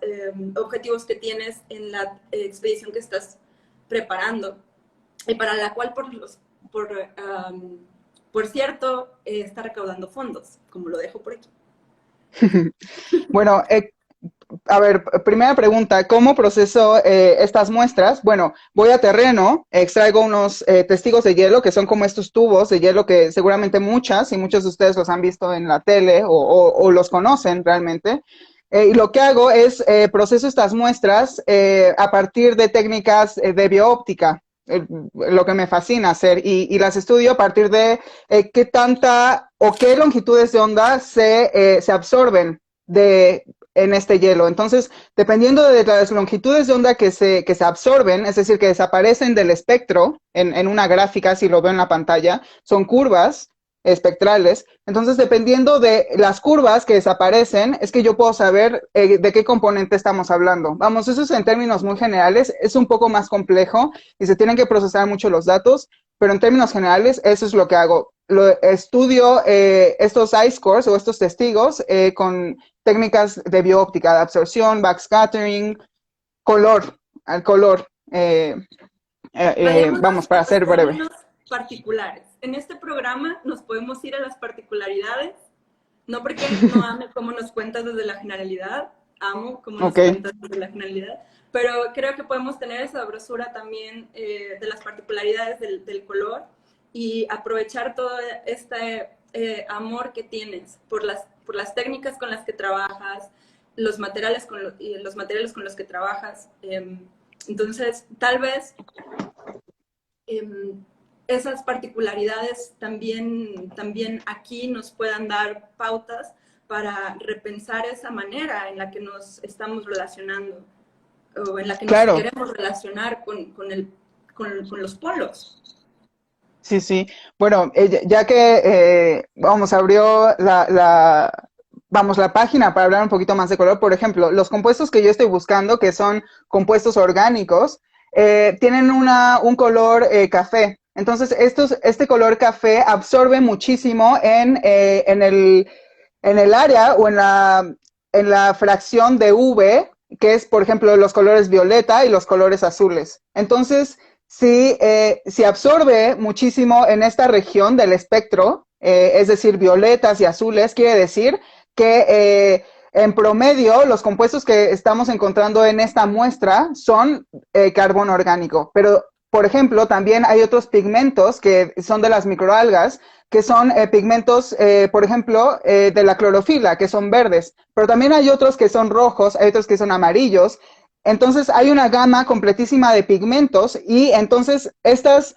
objetivos que tienes en la expedición que estás preparando y para la cual por cierto, está recaudando fondos, como lo dejo por aquí. Bueno, a ver, primera pregunta, ¿cómo proceso estas muestras? Bueno, voy a terreno, extraigo unos testigos de hielo, que son como estos tubos de hielo que seguramente muchos de ustedes los han visto en la tele o los conocen realmente. Y lo que hago es proceso estas muestras a partir de técnicas de bioóptica, lo que me fascina hacer, y las estudio a partir de qué tanta o qué longitudes de onda se absorben en este hielo. Entonces, dependiendo de las longitudes de onda que se absorben, es decir, que desaparecen del espectro, en una gráfica, si lo veo en la pantalla, son curvas espectrales. Entonces, dependiendo de las curvas que desaparecen, es que yo puedo saber de qué componente estamos hablando. Vamos, eso es en términos muy generales, es un poco más complejo y se tienen que procesar mucho los datos, pero en términos generales, eso es lo que hago. Estudio estos ice cores o estos testigos con técnicas de bioóptica, de absorción, backscattering, al color. Vamos, para ser breve. Particulares. En este programa nos podemos ir a las particularidades, no porque no ame cómo nos cuentas desde la generalidad, amo cómo nos cuentas desde la generalidad, pero creo que podemos tener esa brosura también de las particularidades del color y aprovechar todo este amor que tienes por las técnicas con las que trabajas, los materiales con los que trabajas. Entonces, tal vez esas particularidades también aquí nos puedan dar pautas para repensar esa manera en la que nos estamos relacionando o en la que nos queremos relacionar con los polos. Sí, sí. Bueno, ya que abrió la página para hablar un poquito más de color, por ejemplo, los compuestos que yo estoy buscando, que son compuestos orgánicos, tienen un color café. Entonces, este color café absorbe muchísimo en el área o en la fracción de UV, que es, por ejemplo, los colores violeta y los colores azules. Entonces, si absorbe muchísimo en esta región del espectro, es decir, violetas y azules, quiere decir que en promedio los compuestos que estamos encontrando en esta muestra son carbono orgánico, pero por ejemplo, también hay otros pigmentos que son de las microalgas, que son pigmentos, por ejemplo, de la clorofila, que son verdes, pero también hay otros que son rojos, hay otros que son amarillos. Entonces, hay una gama completísima de pigmentos y entonces estas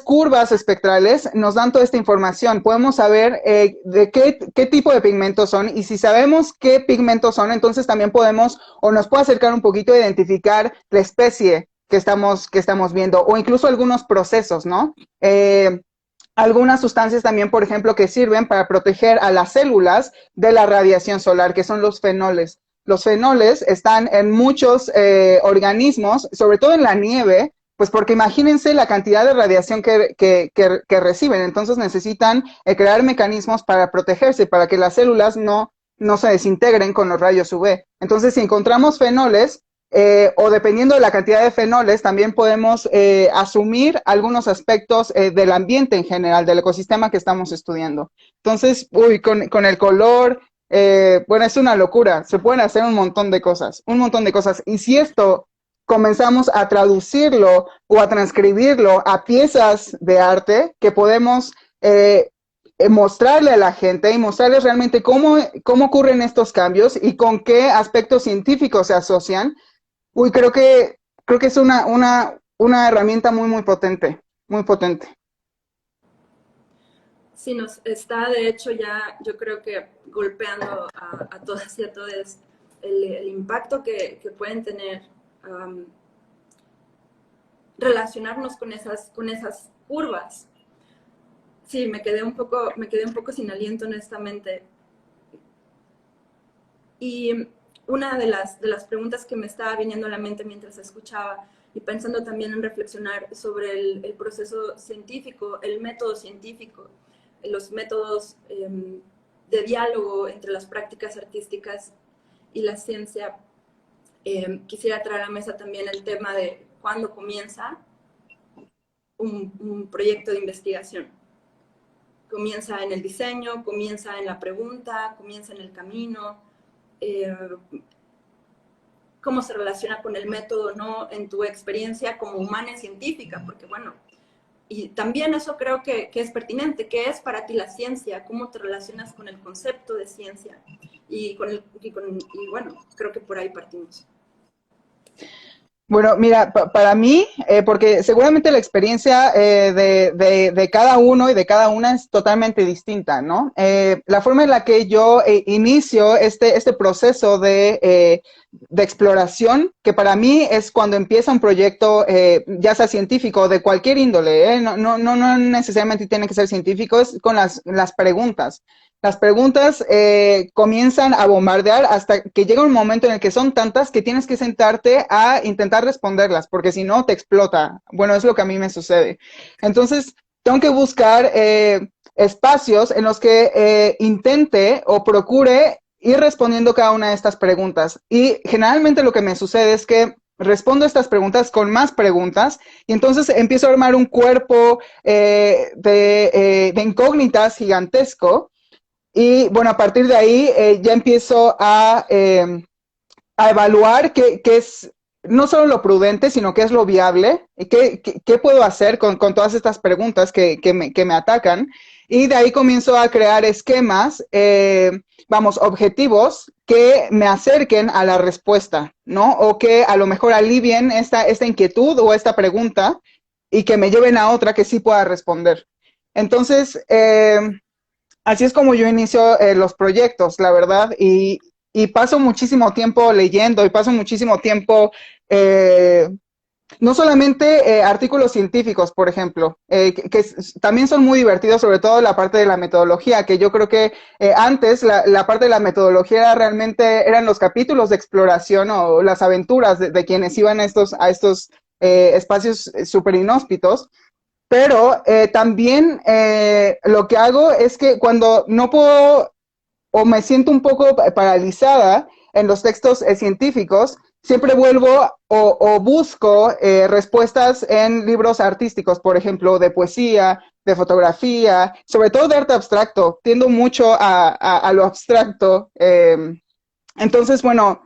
curvas espectrales nos dan toda esta información. Podemos saber de qué tipo de pigmentos son y si sabemos qué pigmentos son, entonces también podemos o nos puede acercar un poquito a identificar la especie que estamos viendo, o incluso algunos procesos, ¿no? Algunas sustancias también, por ejemplo, que sirven para proteger a las células de la radiación solar, que son los fenoles. Los fenoles están en muchos organismos, sobre todo en la nieve, Pues porque imagínense la cantidad de radiación que reciben, entonces necesitan crear mecanismos para protegerse, para que las células no se desintegren con los rayos UV. Entonces, si encontramos fenoles, o dependiendo de la cantidad de fenoles, también podemos asumir algunos aspectos del ambiente en general, del ecosistema que estamos estudiando. Entonces, con el color, bueno, es una locura, se pueden hacer un montón de cosas, un montón de cosas. Y si esto comenzamos a traducirlo o a transcribirlo a piezas de arte que podemos mostrarle a la gente y mostrarles realmente cómo ocurren estos cambios y con qué aspectos científicos se asocian. Creo que es una herramienta muy, muy potente, muy potente. Sí, nos está de hecho ya, yo creo que golpeando a todas y a todos el impacto que pueden tener relacionarnos con esas curvas. Sí, me quedé un poco sin aliento, honestamente. Y una de las preguntas que me estaba viniendo a la mente mientras escuchaba y pensando también en reflexionar sobre el proceso científico, el método científico, los métodos de diálogo entre las prácticas artísticas y la ciencia, quisiera traer a la mesa también el tema de cuándo comienza un proyecto de investigación. Comienza en el diseño, comienza en la pregunta, comienza en el camino, cómo se relaciona con el método, ¿no? En tu experiencia como humana y científica, porque bueno, y también eso creo que es pertinente. ¿Qué es para ti la ciencia? ¿Cómo te relacionas con el concepto de ciencia? Y bueno, creo que por ahí partimos. Bueno, mira, para mí, porque seguramente la experiencia de cada uno y de cada una es totalmente distinta, ¿no? La forma en la que yo inicio este proceso de exploración, que para mí es cuando empieza un proyecto, ya sea científico, de cualquier índole, no necesariamente tiene que ser científico, es con las preguntas. Las preguntas comienzan a bombardear hasta que llega un momento en el que son tantas que tienes que sentarte a intentar responderlas, porque si no te explota. Bueno, es lo que a mí me sucede. Entonces, tengo que buscar espacios en los que intente o procure ir respondiendo cada una de estas preguntas. Y generalmente lo que me sucede es que respondo estas preguntas con más preguntas y entonces empiezo a armar un cuerpo de incógnitas gigantesco. Y bueno, a partir de ahí ya empiezo a evaluar qué es no solo lo prudente, sino qué es lo viable, y qué puedo hacer con todas estas preguntas que me atacan. Y de ahí comienzo a crear esquemas, vamos, objetivos que me acerquen a la respuesta, ¿no? O que a lo mejor alivien esta inquietud o esta pregunta y que me lleven a otra que sí pueda responder. Entonces, así es como yo inicio los proyectos, la verdad, y paso muchísimo tiempo leyendo y paso muchísimo tiempo, eh, no solamente artículos científicos, por ejemplo, también son muy divertidos, sobre todo la parte de la metodología, que yo creo que antes la parte de la metodología era realmente eran los capítulos de exploración o las aventuras de quienes iban a estos espacios súper inhóspitos. Pero también lo que hago es que cuando no puedo o me siento un poco paralizada en los textos científicos, siempre vuelvo o busco respuestas en libros artísticos, por ejemplo, de poesía, de fotografía, sobre todo de arte abstracto. Tiendo mucho a lo abstracto. Entonces, bueno,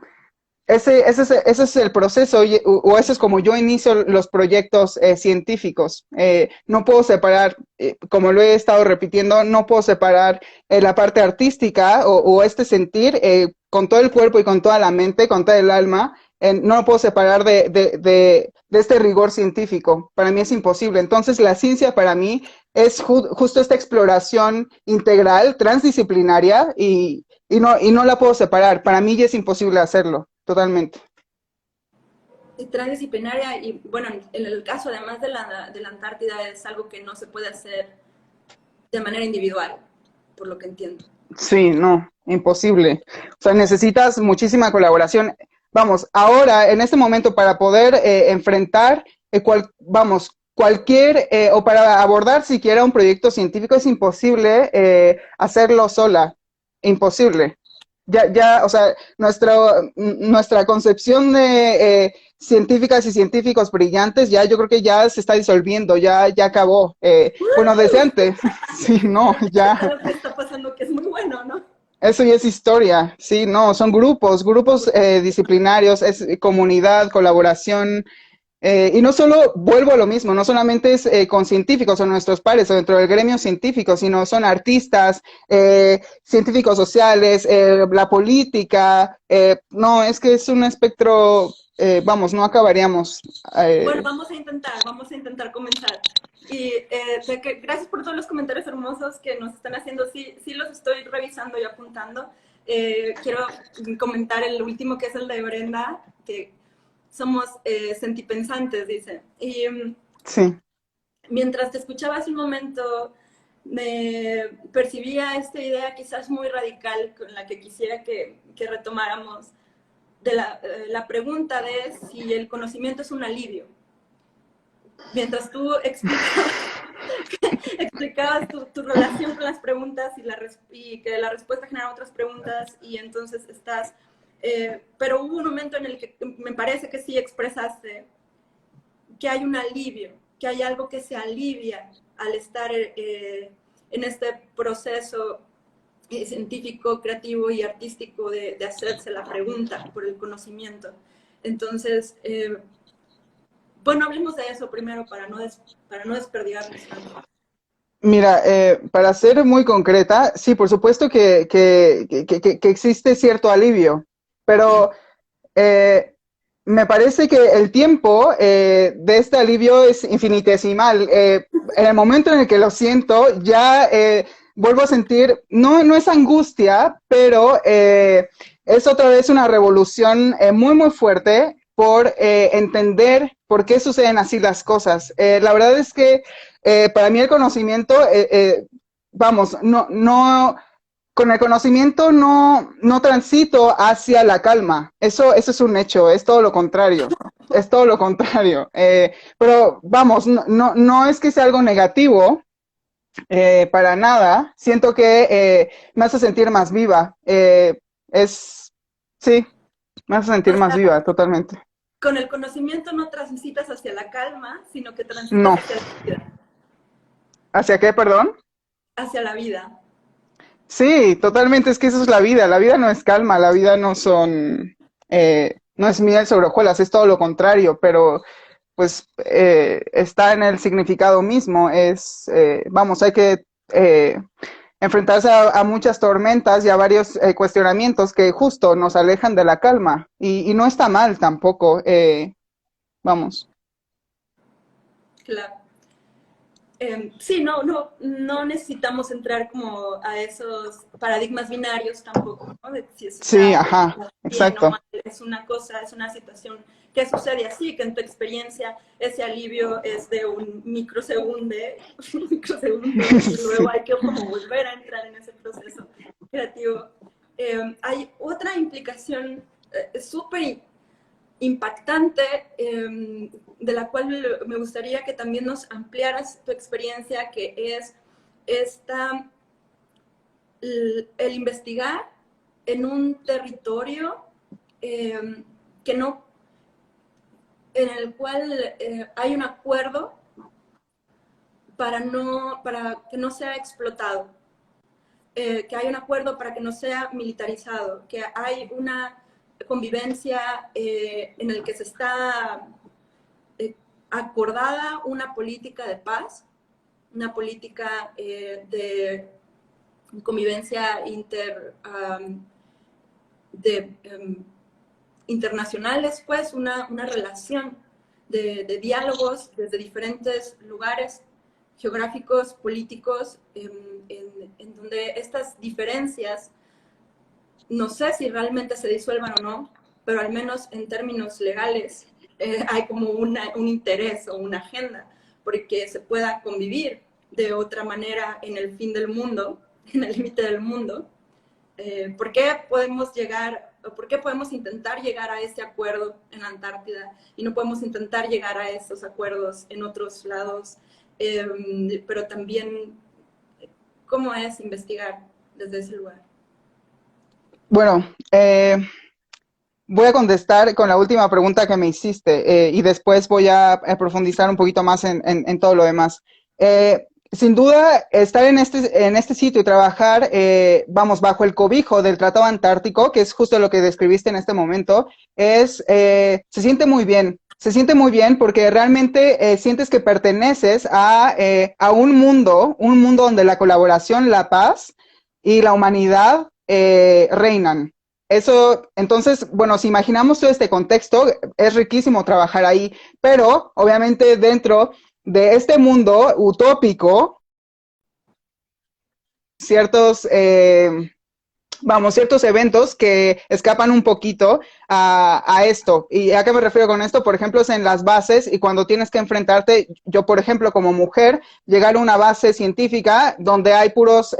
ese es el proceso, o ese es como yo inicio los proyectos científicos. No puedo separar, como lo he estado repitiendo, no puedo separar la parte artística o este sentir con todo el cuerpo y con toda la mente, con todo el alma. No lo puedo separar de este rigor científico. Para mí es imposible. Entonces, la ciencia para mí es justo esta exploración integral, transdisciplinaria, y no la puedo separar. Para mí ya es imposible hacerlo. Totalmente. Transdisciplinaria y bueno, en el caso además de la Antártida es algo que no se puede hacer de manera individual, por lo que entiendo. Sí, no, imposible. O sea, necesitas muchísima colaboración. Vamos, ahora, en este momento, para poder enfrentar vamos, cualquier, o para abordar siquiera un proyecto científico es imposible hacerlo sola, imposible. O sea, nuestra concepción de científicas y científicos brillantes ya yo creo que ya se está disolviendo, ya acabó. Bueno, desde antes, sí, no, ya. Lo que está pasando que es muy bueno, ¿no? Eso ya es historia, sí, no, son grupos disciplinarios, es comunidad, colaboración, y no solo, vuelvo a lo mismo, no solamente es con científicos o nuestros pares o dentro del gremio científico, sino son artistas, científicos sociales, la política, no, es que es un espectro, vamos, no acabaríamos. Bueno, vamos a intentar comenzar. Y gracias por todos los comentarios hermosos que nos están haciendo. Sí, sí los estoy revisando y apuntando. Quiero comentar el último, que es el de Brenda, que somos sentipensantes, dice. Y Sí. mientras te escuchaba hace un momento, me percibía esta idea quizás muy radical con la que quisiera que retomáramos de la pregunta de si el conocimiento es un alivio. Mientras tú explicabas tu relación con las preguntas y que la respuesta genera otras preguntas, y entonces estás... pero hubo un momento en el que me parece que sí expresaste que hay un alivio, que hay algo que se alivia al estar en este proceso científico, creativo y artístico de hacerse la pregunta por el conocimiento. Entonces, bueno, hablemos de eso primero para no desperdigarnos tanto. Mira, para ser muy concreta, sí, por supuesto que existe cierto alivio, pero me parece que el tiempo de este alivio es infinitesimal. En el momento en el que lo siento, ya vuelvo a sentir, no es angustia, pero es otra vez una revolución muy fuerte por entender por qué suceden así las cosas. La verdad es que para mí el conocimiento, vamos, con el conocimiento no transito hacia la calma. Eso es un hecho, es todo lo contrario. Es todo lo contrario. Pero vamos, no es que sea algo negativo, para nada. Siento que me hace sentir más viva. Sí, me hace sentir O más sea, viva, totalmente. con el conocimiento no transitas hacia la calma, sino que transitas No. hacia la vida. ¿Hacia qué, perdón? Hacia la vida. Sí, totalmente, es que eso es la vida. La vida no es calma, la vida no es miel sobre hojuelas, es todo lo contrario, pero pues está en el significado mismo. Vamos, hay que enfrentarse a muchas tormentas y a varios cuestionamientos que justo nos alejan de la calma. Y no está mal tampoco, vamos. Claro. Sí, no necesitamos entrar como a esos paradigmas binarios tampoco, ¿no? De si eso Sí, está ajá, bien o exacto. mal, es una cosa, es una situación que sucede así, que en tu experiencia ese alivio es de un microsegundo, un microsegundo, y luego Sí. hay que como volver a entrar en ese proceso creativo. Hay otra implicación súper impactante, de la cual me gustaría que también nos ampliaras tu experiencia, que es esta, el investigar en un territorio que no, en el cual hay un acuerdo para que no sea explotado, que hay un acuerdo para que no sea militarizado, que hay una convivencia en el que se está acordada una política de paz, una política de convivencia internacionales, pues una relación de diálogos desde diferentes lugares geográficos, políticos, en donde estas diferencias, no sé si realmente se disuelvan o no, pero al menos en términos legales hay como un interés o una agenda porque se pueda convivir de otra manera en el fin del mundo, en el límite del mundo. ¿Por qué podemos llegar o por qué podemos intentar llegar a ese acuerdo en la Antártida y no podemos intentar llegar a esos acuerdos en otros lados, pero también cómo es investigar desde ese lugar. Bueno, voy a contestar con la última pregunta que me hiciste y después voy a profundizar un poquito más en todo lo demás. Sin duda, estar en este sitio y trabajar, vamos, bajo el cobijo del Tratado Antártico, que es justo lo que describiste en este momento, se siente muy bien. Se siente muy bien porque realmente sientes que perteneces a un mundo donde la colaboración, la paz y la humanidad reinan. Eso, entonces, bueno, si imaginamos todo este contexto, es riquísimo trabajar ahí, pero obviamente dentro de este mundo utópico, ciertos, ciertos eventos que escapan un poquito a esto. ¿Y a qué me refiero con esto? Por ejemplo, es en las bases y cuando tienes que enfrentarte, yo, por ejemplo, como mujer, llegar a una base científica donde hay puros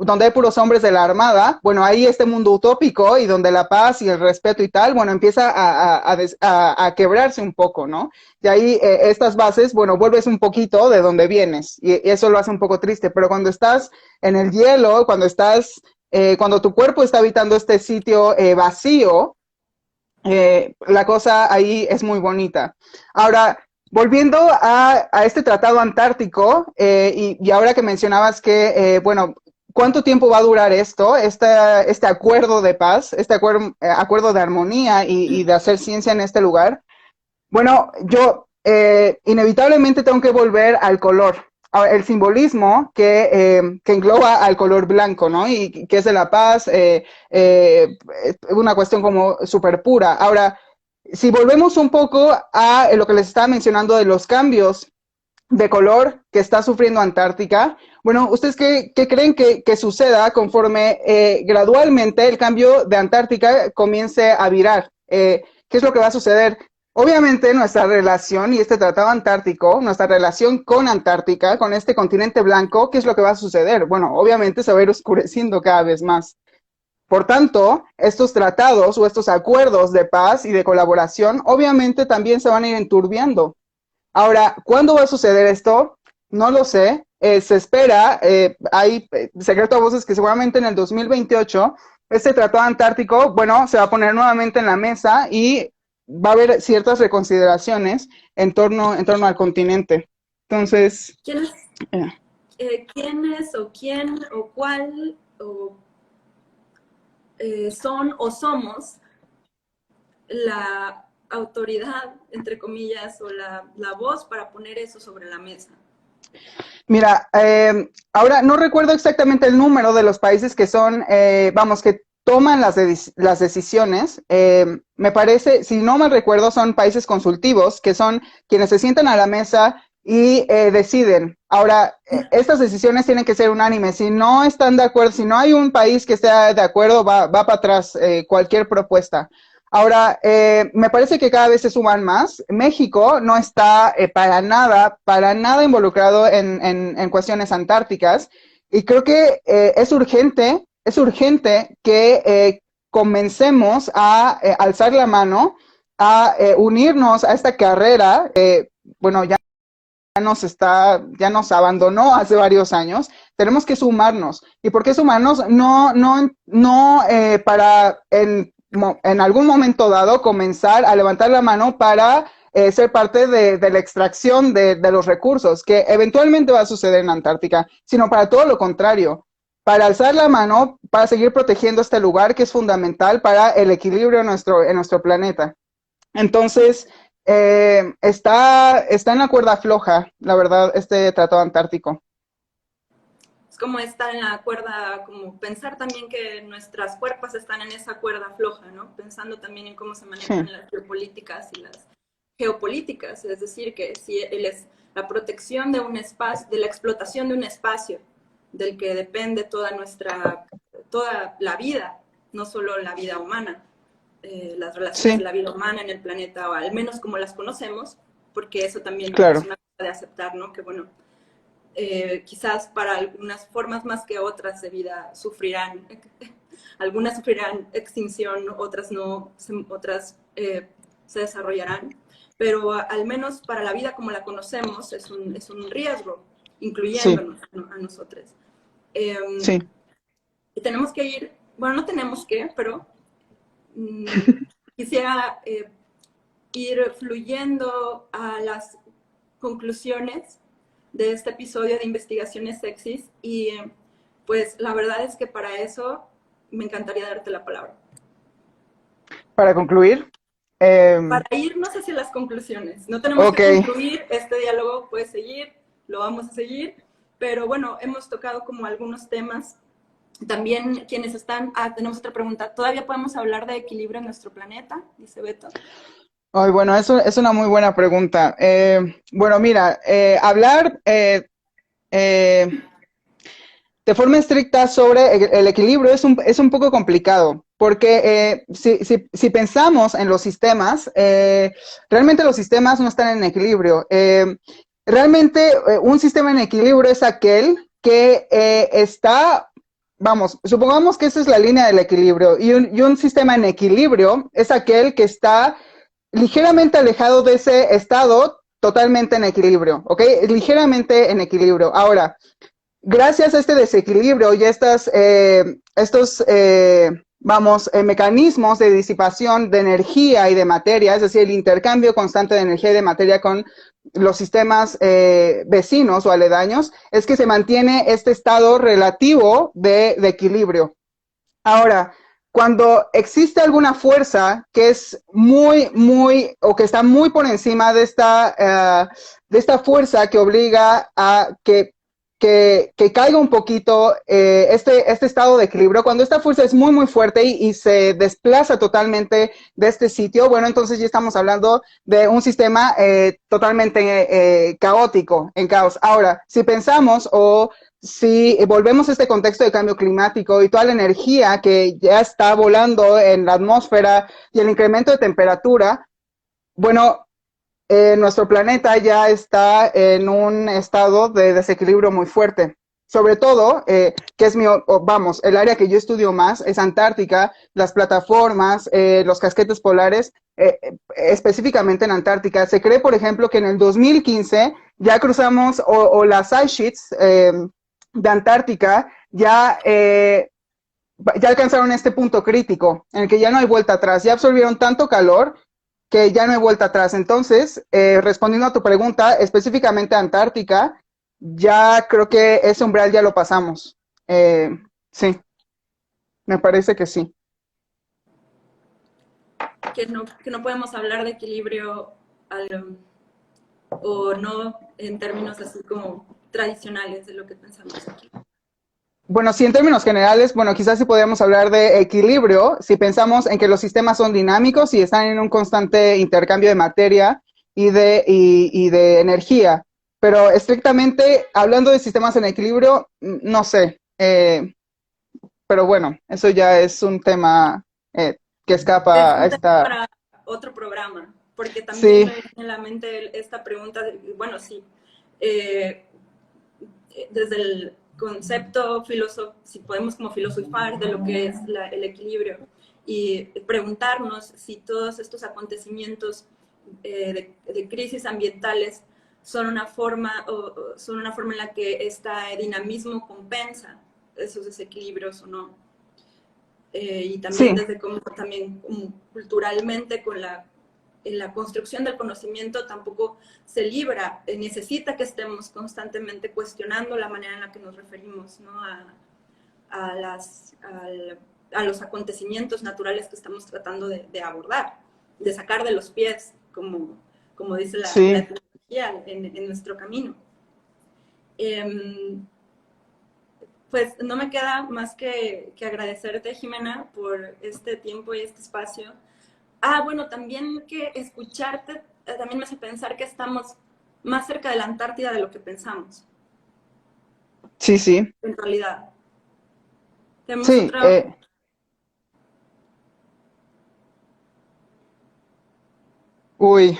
donde hay puros hombres de la Armada, bueno, ahí este mundo utópico y donde la paz y el respeto y tal, bueno, empieza a quebrarse un poco, ¿no? Y ahí estas bases, bueno, vuelves un poquito de donde vienes y eso lo hace un poco triste, pero cuando estás en el hielo, cuando tu cuerpo está habitando este sitio vacío, la cosa ahí es muy bonita. Ahora, volviendo a este tratado antártico, y ahora que mencionabas que, bueno, ¿cuánto tiempo va a durar esto, este acuerdo de paz, este acuerdo de armonía y de hacer ciencia en este lugar? Bueno, yo inevitablemente tengo que volver al color, el simbolismo que engloba al color blanco, ¿no? Y que es de la paz, una cuestión como súper pura. Ahora, si volvemos un poco a lo que les estaba mencionando de los cambios de color que está sufriendo Antártica, bueno, ¿ustedes qué creen que suceda conforme gradualmente el cambio de Antártica comience a virar? ¿Qué es lo que va a suceder? Obviamente nuestra relación y este tratado antártico, nuestra relación con Antártica, con este continente blanco, ¿qué es lo que va a suceder? Bueno, obviamente se va a ir oscureciendo cada vez más. Por tanto, estos tratados o estos acuerdos de paz y de colaboración, obviamente también se van a ir enturbiando. Ahora, ¿cuándo va a suceder esto? No lo sé. Se espera, hay secreto a voces que seguramente en el 2028 este tratado antártico, bueno, se va a poner nuevamente en la mesa y va a haber ciertas reconsideraciones en torno al continente. Entonces, ¿Quiénes, eh, quiénes o quién o cuál o, son o somos la autoridad, entre comillas, o la voz para poner eso sobre la mesa? mira, ahora no recuerdo exactamente el número de los países que son, que toman las decisiones. Me parece, si no mal recuerdo, son países consultivos, que son quienes se sientan a la mesa y deciden. Ahora, estas decisiones tienen que ser unánimes. Si no están de acuerdo, si no hay un país que esté de acuerdo, va para atrás cualquier propuesta. Ahora, me parece que cada vez se suman más. México no está para nada involucrado en cuestiones antárticas y creo que es urgente que comencemos a alzar la mano, a unirnos a esta carrera. Bueno, ya nos abandonó hace varios años. Tenemos que sumarnos. ¿Y por qué sumarnos? No para en algún momento dado comenzar a levantar la mano para ser parte de la extracción de los recursos, que eventualmente va a suceder en Antártica, sino para todo lo contrario, para alzar la mano, para seguir protegiendo este lugar que es fundamental para el equilibrio en nuestro planeta. Entonces, está en la cuerda floja, la verdad, este tratado antártico. Es como estar en la cuerda, como pensar también que nuestras cuerpos están en esa cuerda floja, ¿no? Pensando también en cómo se manejan Sí, las geopolíticas y las geopolíticas, es decir, que si él es la protección de un espacio, de la explotación de un espacio del que depende toda la vida, no solo la vida humana, las relaciones de sí, la vida humana en el planeta, o al menos como las conocemos, porque eso también es claro. una cosa de aceptar, ¿no? Que bueno, quizás para algunas formas más que otras de vida sufrirán algunas sufrirán extinción, otras no, otras se desarrollarán, pero al menos para la vida como la conocemos es un riesgo, Sí, incluyéndonos a nosotros. sí. Y tenemos que ir, bueno, no tenemos que, pero mm, quisiera ir fluyendo a las conclusiones de este episodio de Investigaciones Sexys y pues la verdad es que para eso me encantaría darte la palabra. Para concluir, Para irnos hacia las conclusiones. No tenemos ok. que concluir, este diálogo puede seguir, lo vamos a seguir, pero bueno, hemos tocado como algunos temas. También quienes están, tenemos otra pregunta, ¿todavía podemos hablar de equilibrio en nuestro planeta? Dice Beto. Ay, bueno, eso es una muy buena pregunta. Bueno, mira, hablar eh, de forma estricta sobre el equilibrio es un poco complicado, porque si pensamos en los sistemas, realmente los sistemas no están en equilibrio. Realmente un sistema en equilibrio es aquel que está, vamos, supongamos que esa es la línea del equilibrio, y un sistema en equilibrio es aquel que está ligeramente alejado de ese estado totalmente en equilibrio, ¿ok? Ligeramente en equilibrio. Ahora, gracias a este desequilibrio y estos, vamos, mecanismos de disipación de energía y de materia, es decir, el intercambio constante de energía y de materia con los sistemas vecinos o aledaños, es que se mantiene este estado relativo de equilibrio. Ahora, cuando existe alguna fuerza que es o que está muy por encima de esta fuerza que obliga a que caiga un poquito este estado de equilibrio, cuando esta fuerza es muy fuerte y se desplaza totalmente de este sitio, bueno, entonces ya estamos hablando de un sistema totalmente caótico, en caos. Ahora, si pensamos si volvemos a este contexto de cambio climático y toda la energía que ya está volando en la atmósfera y el incremento de temperatura, bueno, nuestro planeta ya está en un estado de desequilibrio muy fuerte. Sobre todo, que es vamos, el área que yo estudio más es Antártica, las plataformas, los casquetes polares, específicamente en Antártica. Se cree, por ejemplo, que en el 2015 ya cruzamos, o las ice sheets de Antártica ya alcanzaron este punto crítico en el que ya no hay vuelta atrás, ya absorbieron tanto calor que ya no hay vuelta atrás. Entonces, respondiendo a tu pregunta, específicamente Antártica, ya creo que ese umbral ya lo pasamos. Sí, me parece que sí. Que no podemos hablar de equilibrio o no en términos así como tradicionales de lo que pensamos aquí. Bueno, sí, en términos generales, bueno, quizás sí podríamos hablar de equilibrio si pensamos en que los sistemas son dinámicos y están en un constante intercambio de materia y de energía. Pero estrictamente hablando de sistemas en equilibrio, no sé. Pero bueno, eso ya es un tema que Es escapa a un tema esta... para otro programa, porque también Sí, me viene en la mente esta pregunta, bueno, sí, eh, desde el concepto, si podemos como filosofar de lo que es el equilibrio y preguntarnos si todos estos acontecimientos de crisis ambientales son una forma en la que este dinamismo compensa esos desequilibrios o no. Y también sí, desde cómo también culturalmente en la construcción del conocimiento tampoco se libra, necesita que estemos constantemente cuestionando la manera en la que nos referimos, ¿no? a, las, a los acontecimientos naturales que estamos tratando de abordar, de sacar de los pies, como dice la sí. etimología en nuestro camino. Pues no me queda más que agradecerte, Jimena, por este tiempo y este espacio. Bueno, también que escucharte también me hace pensar que estamos más cerca de la Antártida de lo que pensamos, Sí, sí, en realidad. Tenemos sí. otra... Uy,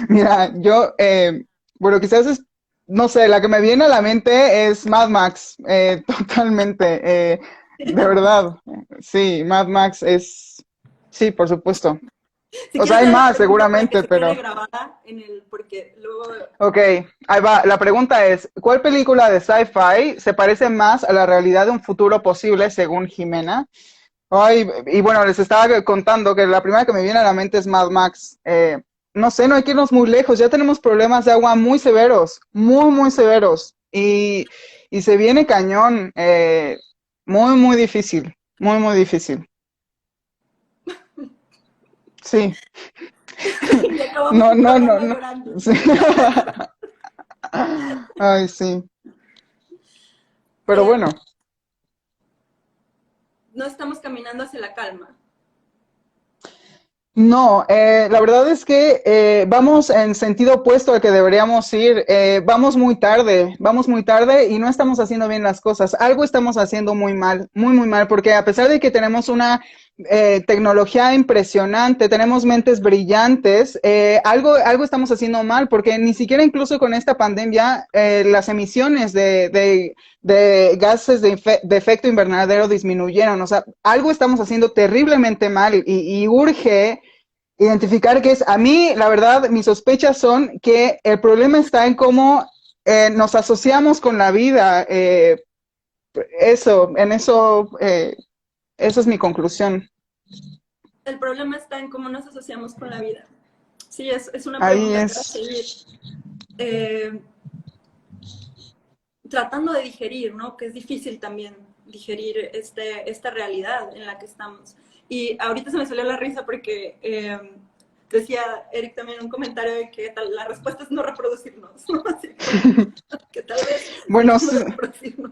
mira, bueno, quizás no sé, la que me viene a la mente es Mad Max, totalmente. de verdad. Sí, Mad Max es, sí, por supuesto. Si O sea, quieres hay leer la más pregunta para que seguramente, se quede pero... grabada en el, porque luego Ok, ahí va. La pregunta es, ¿cuál película de sci-fi se parece más a la realidad de un futuro posible según Jimena? Ay, y bueno, les estaba contando que la primera que me viene a la mente es Mad Max. No sé, no hay que irnos muy lejos. Ya tenemos problemas de agua muy severos, muy, muy severos. Y se viene cañón. Muy, muy difícil. Muy, muy difícil. Sí. y acabamos No, el no, no, programa no. llorando. Sí. Ay, sí. Pero Eh, bueno. no estamos caminando hacia la calma. No, la verdad es que vamos en sentido opuesto al que deberíamos ir. Vamos muy tarde y no estamos haciendo bien las cosas. Algo estamos haciendo muy mal, muy, muy mal, porque a pesar de que tenemos una tecnología impresionante, tenemos mentes brillantes, algo estamos haciendo mal, porque ni siquiera incluso con esta pandemia las emisiones de gases de efecto invernadero disminuyeron. O sea, algo estamos haciendo terriblemente mal y urge identificar que es, a mí, la verdad, mis sospechas son que el problema está en cómo nos asociamos con la vida. Esa es mi conclusión. El problema está en cómo nos asociamos con la vida. Sí, es una Ahí pregunta para es, seguir eh, tratando de digerir, ¿no? Que es difícil también digerir esta realidad en la que estamos. Y ahorita se me salió la risa porque decía Eric también en un comentario de que la respuesta es no reproducirnos, ¿no? Así como que tal vez bueno, tratando sí, de reproducirnos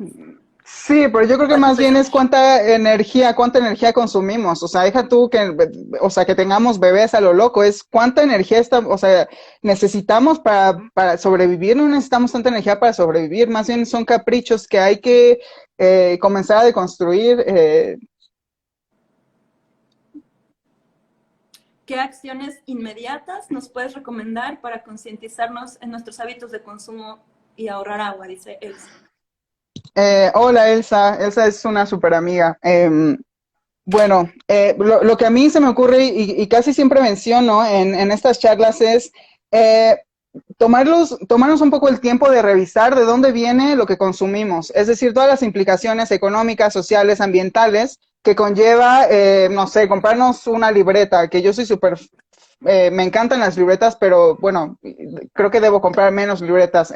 sí, pero yo creo que para más bien empezar. es cuánta energía consumimos. O sea, deja tú que, o sea, que tengamos bebés a lo loco, es cuánta energía o sea, necesitamos para sobrevivir, no necesitamos tanta energía para sobrevivir, más bien son caprichos que hay que comenzar a deconstruir. ¿Qué acciones inmediatas nos puedes recomendar para concientizarnos en nuestros hábitos de consumo y ahorrar agua? Dice Elsa. Hola Elsa, Elsa es una super amiga. Bueno, lo que a mí se me ocurre y casi siempre menciono en estas charlas es eh, tomarnos un poco el tiempo de revisar de dónde viene lo que consumimos, es decir, todas las implicaciones económicas, sociales, ambientales que conlleva, no sé, comprarnos una libreta, que yo soy súper, me encantan las libretas, pero bueno, creo que debo comprar menos libretas.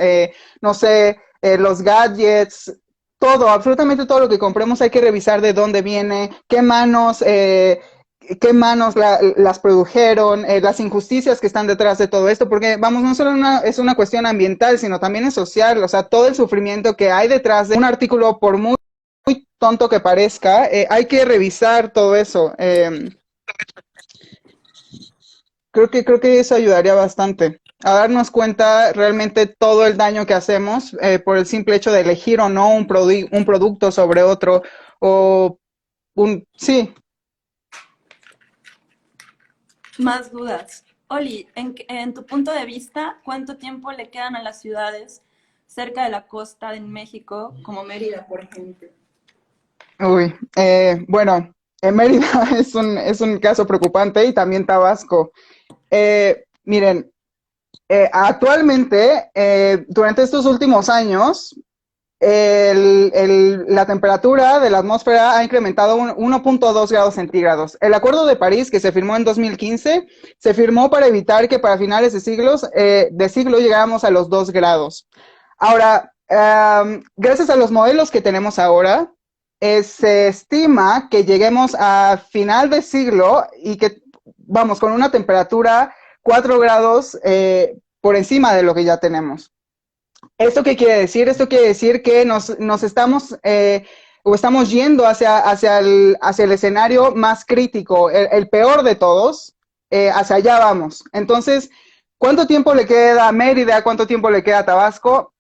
No sé, los gadgets, todo, absolutamente todo lo que compremos hay que revisar de dónde viene, qué manos las produjeron, las injusticias que están detrás de todo esto, porque vamos, no solo es una cuestión ambiental, sino también es social, o sea, todo el sufrimiento que hay detrás de un artículo, por muy, muy tonto que parezca, hay que revisar todo eso. Creo que eso ayudaría bastante a darnos cuenta realmente todo el daño que hacemos por el simple hecho de elegir o no un producto sobre otro o sí. Más dudas. Oli, en tu punto de vista, ¿cuánto tiempo le quedan a las ciudades cerca de la costa en México, como Mérida, por ejemplo? Uy, bueno, Mérida es un caso preocupante y también Tabasco. Miren, actualmente, durante estos últimos años, la temperatura de la atmósfera ha incrementado 1.2 grados centígrados. El Acuerdo de París, que se firmó en 2015, se firmó para evitar que para finales de siglo llegáramos a los 2 grados. Ahora, gracias a los modelos que tenemos ahora, se estima que lleguemos a final de siglo y que vamos con una temperatura 4 grados por encima de lo que ya tenemos. ¿Esto qué quiere decir? Esto quiere decir que nos estamos o estamos yendo hacia el escenario más crítico, el peor de todos, hacia allá vamos. Entonces, ¿cuánto tiempo le queda a Mérida? ¿Cuánto tiempo le queda a Tabasco?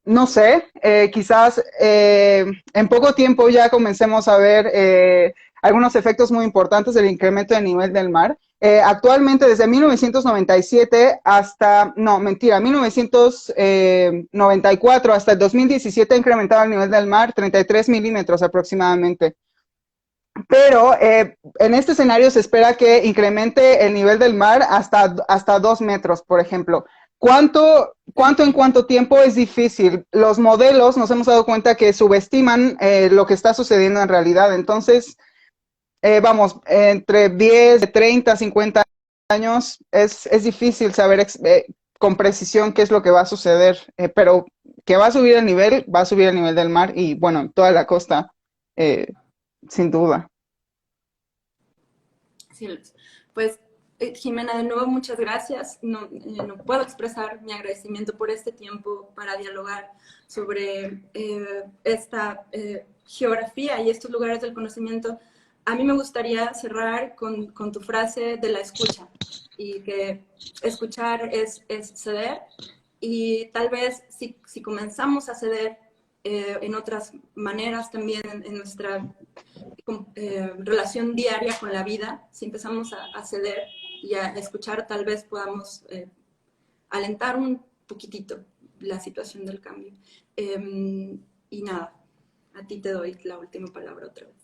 No sé, quizás en poco tiempo ya comencemos a ver algunos efectos muy importantes del incremento del nivel del mar. Actualmente, desde 1997 hasta, no, mentira, 1994 hasta el 2017 ha incrementado el nivel del mar 33 milímetros aproximadamente. Pero en este escenario se espera que incremente el nivel del mar hasta 2 metros, por ejemplo. ¿Cuánto en cuánto tiempo? Es difícil. Los modelos nos hemos dado cuenta que subestiman lo que está sucediendo en realidad. Entonces, vamos, entre 10, 30, 50 años es difícil saber con precisión qué es lo que va a suceder, pero que va a subir el nivel del mar y bueno, toda la costa, eh, sin duda. Sí, pues Jimena, de nuevo muchas gracias. No, no puedo expresar mi agradecimiento por este tiempo para dialogar sobre esta geografía y estos lugares del conocimiento. A mí me gustaría cerrar con tu frase de la escucha, y que escuchar es ceder, y tal vez si comenzamos a ceder en otras maneras también en nuestra relación diaria con la vida, si empezamos a ceder y a escuchar, tal vez podamos alentar un poquitito la situación del cambio. Y nada, a ti te doy la última palabra otra vez.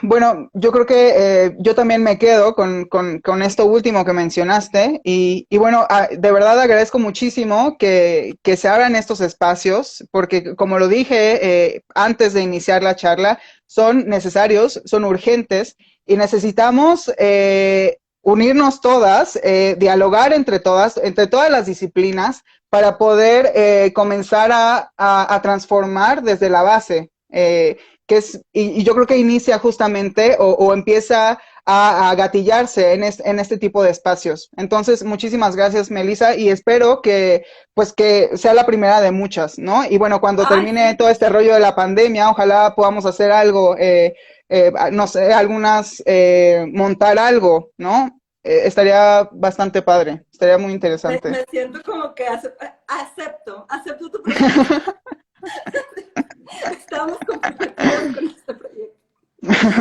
Bueno, yo creo que yo también me quedo con esto último que mencionaste y bueno, de verdad agradezco muchísimo que se abran estos espacios porque como lo dije antes de iniciar la charla, son necesarios, son urgentes y necesitamos unirnos todas, dialogar entre todas las disciplinas para poder comenzar a transformar desde la base. Y yo creo que inicia justamente o empieza a gatillarse en este tipo de espacios. Entonces, muchísimas gracias, Melissa, y espero pues que sea la primera de muchas, ¿no? Y bueno, cuando termine Sí. todo este rollo de la pandemia, ojalá podamos hacer algo, no sé, montar algo, ¿no? Estaría bastante padre, estaría muy interesante. Me siento como que acepto tu propuesta. Estamos comprometidos con este proyecto.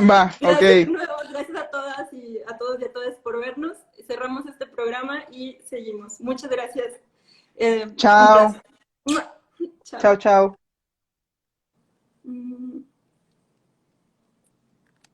Va, ok. Gracias de nuevo, gracias a todas y a todos y a todas por vernos. Cerramos este programa y seguimos. Muchas gracias. Un Chao, placer. Chao. chao, chao.